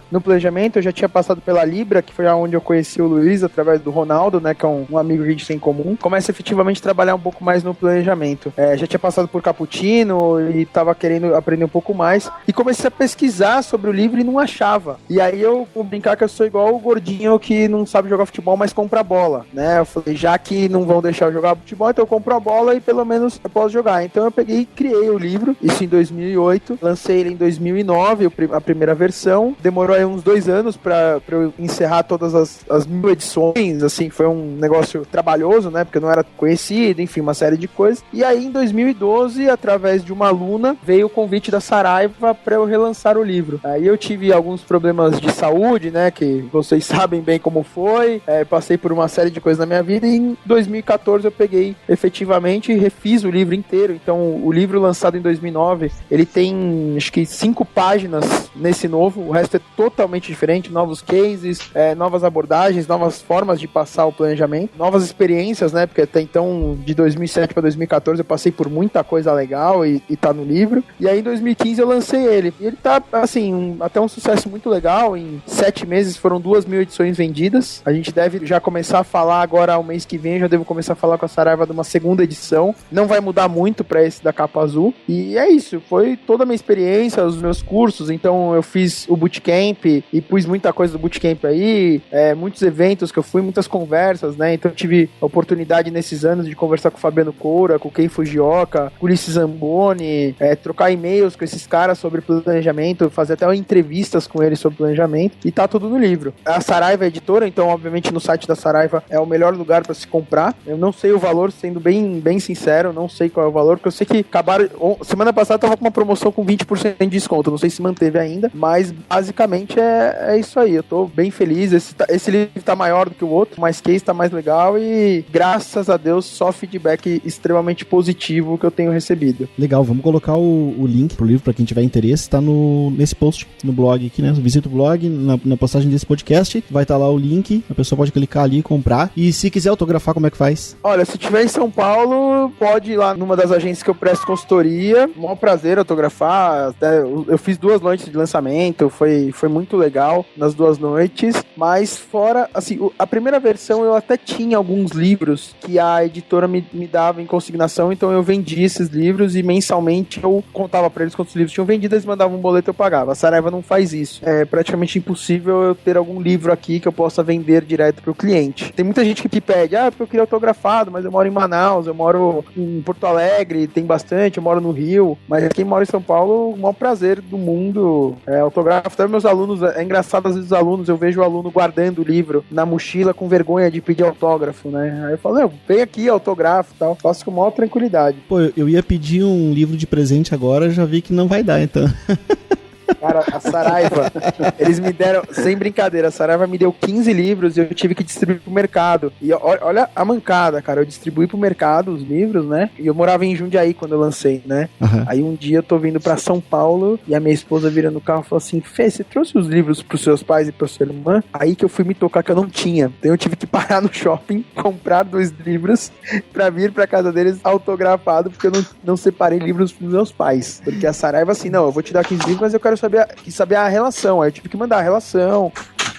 Speaker 5: no planejamento. Eu já tinha passado pela Libra, que foi onde eu conheci o Luiz, através do Ronaldo, né, que é um amigo que a gente tem em comum. Começo efetivamente a trabalhar um pouco mais no planejamento. Já tinha passado por Cappuccino e tava querendo aprender um pouco mais. E comecei a pesquisar sobre o livro e não achava. E aí eu vou brincar que eu sou igual o gordinho que não sabe jogar futebol, mas compra bola, né? Eu falei, já que não vão deixar eu jogar futebol, então eu compro a bola e pelo menos eu posso jogar. Então eu peguei e criei o livro, isso em 2008. Lancei ele em 2009, a primeira versão. Demorou aí uns 2 anos pra eu encerrar todas as 1000 edições, assim, foi um negócio trabalhoso, né, porque eu não era conhecido, enfim, uma série de coisas. E aí, em 2012, através de uma aluna, veio o convite da Saraiva pra eu relançar o livro. Aí eu tive alguns problemas de saúde, né, que vocês sabem bem como foi, passei por uma série de coisas na minha vida, e em 2014 eu peguei efetivamente e refiz o livro inteiro. Então, o livro lançado em 2009, ele tem, acho que 5 páginas nesse novo, o resto é totalmente diferente, novos cases, novas abordagens, novas formas de passar o planejamento, novas experiências, né, porque até então, de 2007 para 2014, eu passei por muita coisa legal e tá no livro, e aí em 2015 eu lancei ele, e ele tá, assim, até um sucesso muito legal. Em 7 meses foram 2.000 edições vendidas, a gente deve já começar a falar agora, o mês que vem, eu já devo começar a falar com a Saraiva de uma 2ª edição, não vai mudar muito para esse da capa azul, e é isso, foi toda a minha experiência, os meus cursos. Então eu fiz o bootcamp e pus muita coisa do bootcamp aí, muitos eventos que eu fui, muitas conversas, né? Então eu tive a oportunidade nesses anos de conversar com o Fabiano Coura, com o Ken Fujioka, com o Ulisses Zamboni, trocar e-mails com esses caras sobre planejamento, fazer até entrevistas com eles sobre planejamento, e tá tudo no livro. A Saraiva é editora, então obviamente no site da Saraiva é o melhor lugar para se comprar. Eu não sei o valor, sendo bem sincero, não sei qual é o valor, porque eu sei que acabaram, semana passada tava com uma promoção com 20% de desconto, não sei se manteve ainda, mas basicamente é isso aí. Eu tô bem feliz. Esse livro tá maior do que o outro, mas case tá mais legal e graças a Deus só feedback extremamente positivo que eu tenho recebido.
Speaker 2: Legal, vamos colocar o link pro livro pra quem tiver interesse, tá nesse post, no blog aqui, né? Visita o blog, na postagem desse podcast, vai estar lá o link, a pessoa pode clicar ali e comprar. E se quiser autografar, como é que faz?
Speaker 5: Olha, se tiver em São Paulo, pode ir lá numa das agências que eu presto consultoria. Um maior prazer autografar. Até eu fiz 2 noites de lançamento lançamento, foi muito legal nas 2 noites, mas fora, assim, a primeira versão eu até tinha alguns livros que a editora me dava em consignação, então eu vendi esses livros e mensalmente eu contava pra eles quantos livros tinham vendido, eles mandavam um boleto e eu pagava. A Saraiva não faz isso. É praticamente impossível eu ter algum livro aqui que eu possa vender direto pro cliente. Tem muita gente que pede, porque eu queria autografado, mas eu moro em Manaus, eu moro em Porto Alegre, tem bastante, eu moro no Rio, mas quem mora em São Paulo, o maior prazer do mundo é autografar. Até meus alunos, é engraçado, às vezes os alunos, eu vejo o aluno guardando o livro na mochila com vergonha de pedir autógrafo, né? Aí eu falo, vem aqui, autógrafo e tal, faço com maior tranquilidade.
Speaker 2: Pô, eu ia pedir um livro de presente agora, já vi que não vai dar, então.
Speaker 5: Cara, a Saraiva, eles me deram, sem brincadeira, a Saraiva me deu 15 livros e eu tive que distribuir pro mercado. E olha a mancada, cara, eu distribuí pro mercado os livros, né? E eu morava em Jundiaí quando eu lancei, né? Uhum. Aí um dia eu tô vindo pra São Paulo e a minha esposa vira no carro e falou assim, Fê, você trouxe os livros pros seus pais e pra sua irmã? Aí que eu fui me tocar que eu não tinha. Então eu tive que parar no shopping, comprar 2 livros pra vir pra casa deles autografado, porque eu não separei livros pros meus pais. Porque a Saraiva assim, não, eu vou te dar 15 livros, mas eu quero saber a relação. Aí eu tive que mandar a relação.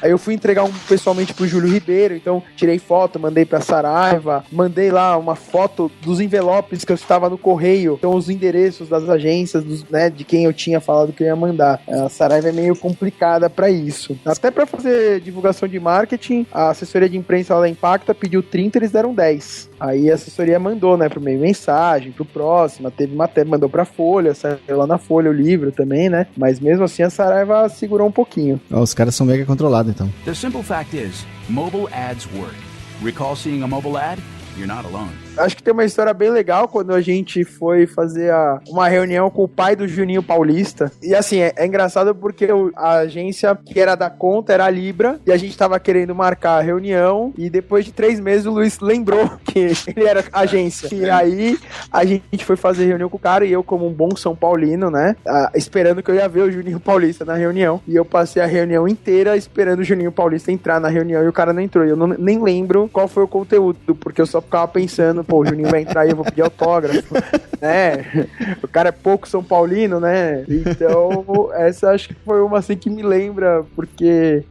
Speaker 5: Aí eu fui entregar pessoalmente pro Júlio Ribeiro, então tirei foto, mandei pra Saraiva, mandei lá uma foto dos envelopes que eu estava no correio, então os endereços das agências, né, de quem eu tinha falado que eu ia mandar. A Saraiva é meio complicada pra isso. Até pra fazer divulgação de marketing, a assessoria de imprensa lá da Impacta pediu 30, eles deram 10. Aí a assessoria mandou, né, pro meio mensagem, pro próximo, teve matéria, mandou pra Folha, saiu lá na Folha o livro também, né, mas mesmo assim a Saraiva segurou um pouquinho.
Speaker 2: Os caras são mega controlados, então.
Speaker 8: The simple fact is, mobile ads work. Recall seeing a mobile ad? You're not alone.
Speaker 5: Acho que tem uma história bem legal quando a gente foi fazer uma reunião com o pai do Juninho Paulista. E assim, é engraçado porque a agência que era da conta era a Libra e a gente tava querendo marcar a reunião e depois de 3 meses o Luiz lembrou que ele era agência. E aí a gente foi fazer reunião com o cara e eu, como um bom São Paulino, né, esperando que eu ia ver o Juninho Paulista na reunião. E eu passei a reunião inteira esperando o Juninho Paulista entrar na reunião e o cara não entrou. E eu nem lembro qual foi o conteúdo, porque eu só ficava pensando, pô, o Juninho vai entrar e eu vou pedir autógrafo, né? O cara é pouco São Paulino, né? Então, essa acho que foi uma assim que me lembra, porque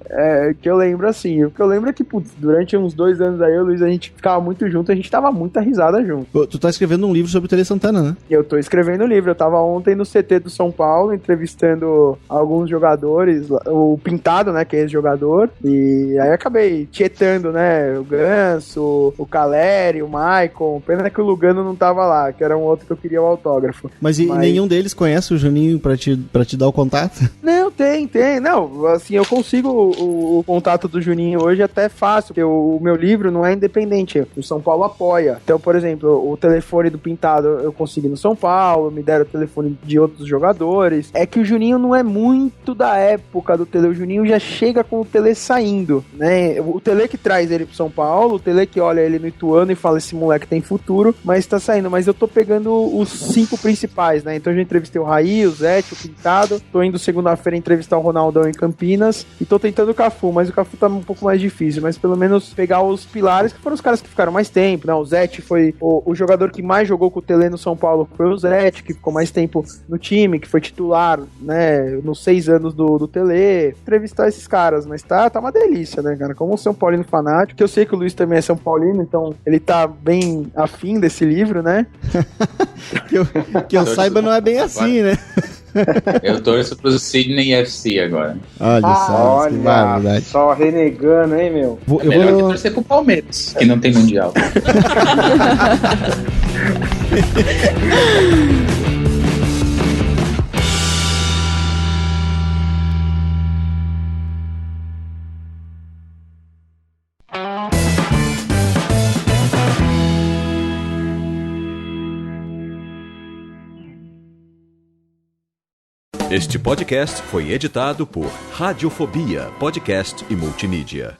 Speaker 5: que eu lembro assim. O que eu lembro é que, putz, durante uns 2 anos aí, o Luiz, a gente ficava muito junto, a gente tava muita risada junto.
Speaker 2: Tu tá escrevendo um livro sobre o Tele Santana, né?
Speaker 5: Eu tô escrevendo um livro. Eu tava ontem no CT do São Paulo, entrevistando alguns jogadores, o Pintado, né, que é esse jogador, e aí acabei tietando, né, o Ganso, o Caleri, o Maicon. Pena que o Lugano não tava lá, que era um outro que eu queria o autógrafo.
Speaker 2: Mas nenhum deles conhece o Juninho pra te dar o contato? Não,
Speaker 5: tem. Não, assim, eu consigo o contato do Juninho hoje até fácil, porque o meu livro não é independente, o São Paulo apoia. Então, por exemplo, o telefone do Pintado eu consegui no São Paulo, me deram o telefone de outros jogadores. É que o Juninho não é muito da época do Tele, o Juninho já chega com o Tele saindo, né? O Tele que traz ele pro São Paulo, o Tele que olha ele no Ituano e fala, esse moleque tem futuro, mas tá saindo. Mas eu tô pegando os 5 principais, né? Então eu já entrevistei o Raí, o Zete, o Pintado, tô indo segunda-feira entrevistar o Ronaldão em Campinas e tô tentando o Cafu, mas o Cafu tá um pouco mais difícil, mas pelo menos pegar os pilares, que foram os caras que ficaram mais tempo, né? O Zete foi o jogador que mais jogou com o Tele no São Paulo, foi o Zete, que ficou mais tempo no time, que foi titular, né? Nos 6 anos do Tele. Entrevistar esses caras, mas tá uma delícia, né, cara? Como São Paulino fanático, que eu sei que o Luiz também é São Paulino, então ele tá bem afim desse livro, né?
Speaker 2: que eu saiba, não é bem assim, né?
Speaker 4: Eu torço pro Sydney FC agora.
Speaker 6: Olha só renegando, hein, meu?
Speaker 4: É melhor que torcer pro Palmeiras, que não tem mundial.
Speaker 1: Este podcast foi editado por Radiofobia, podcast e multimídia.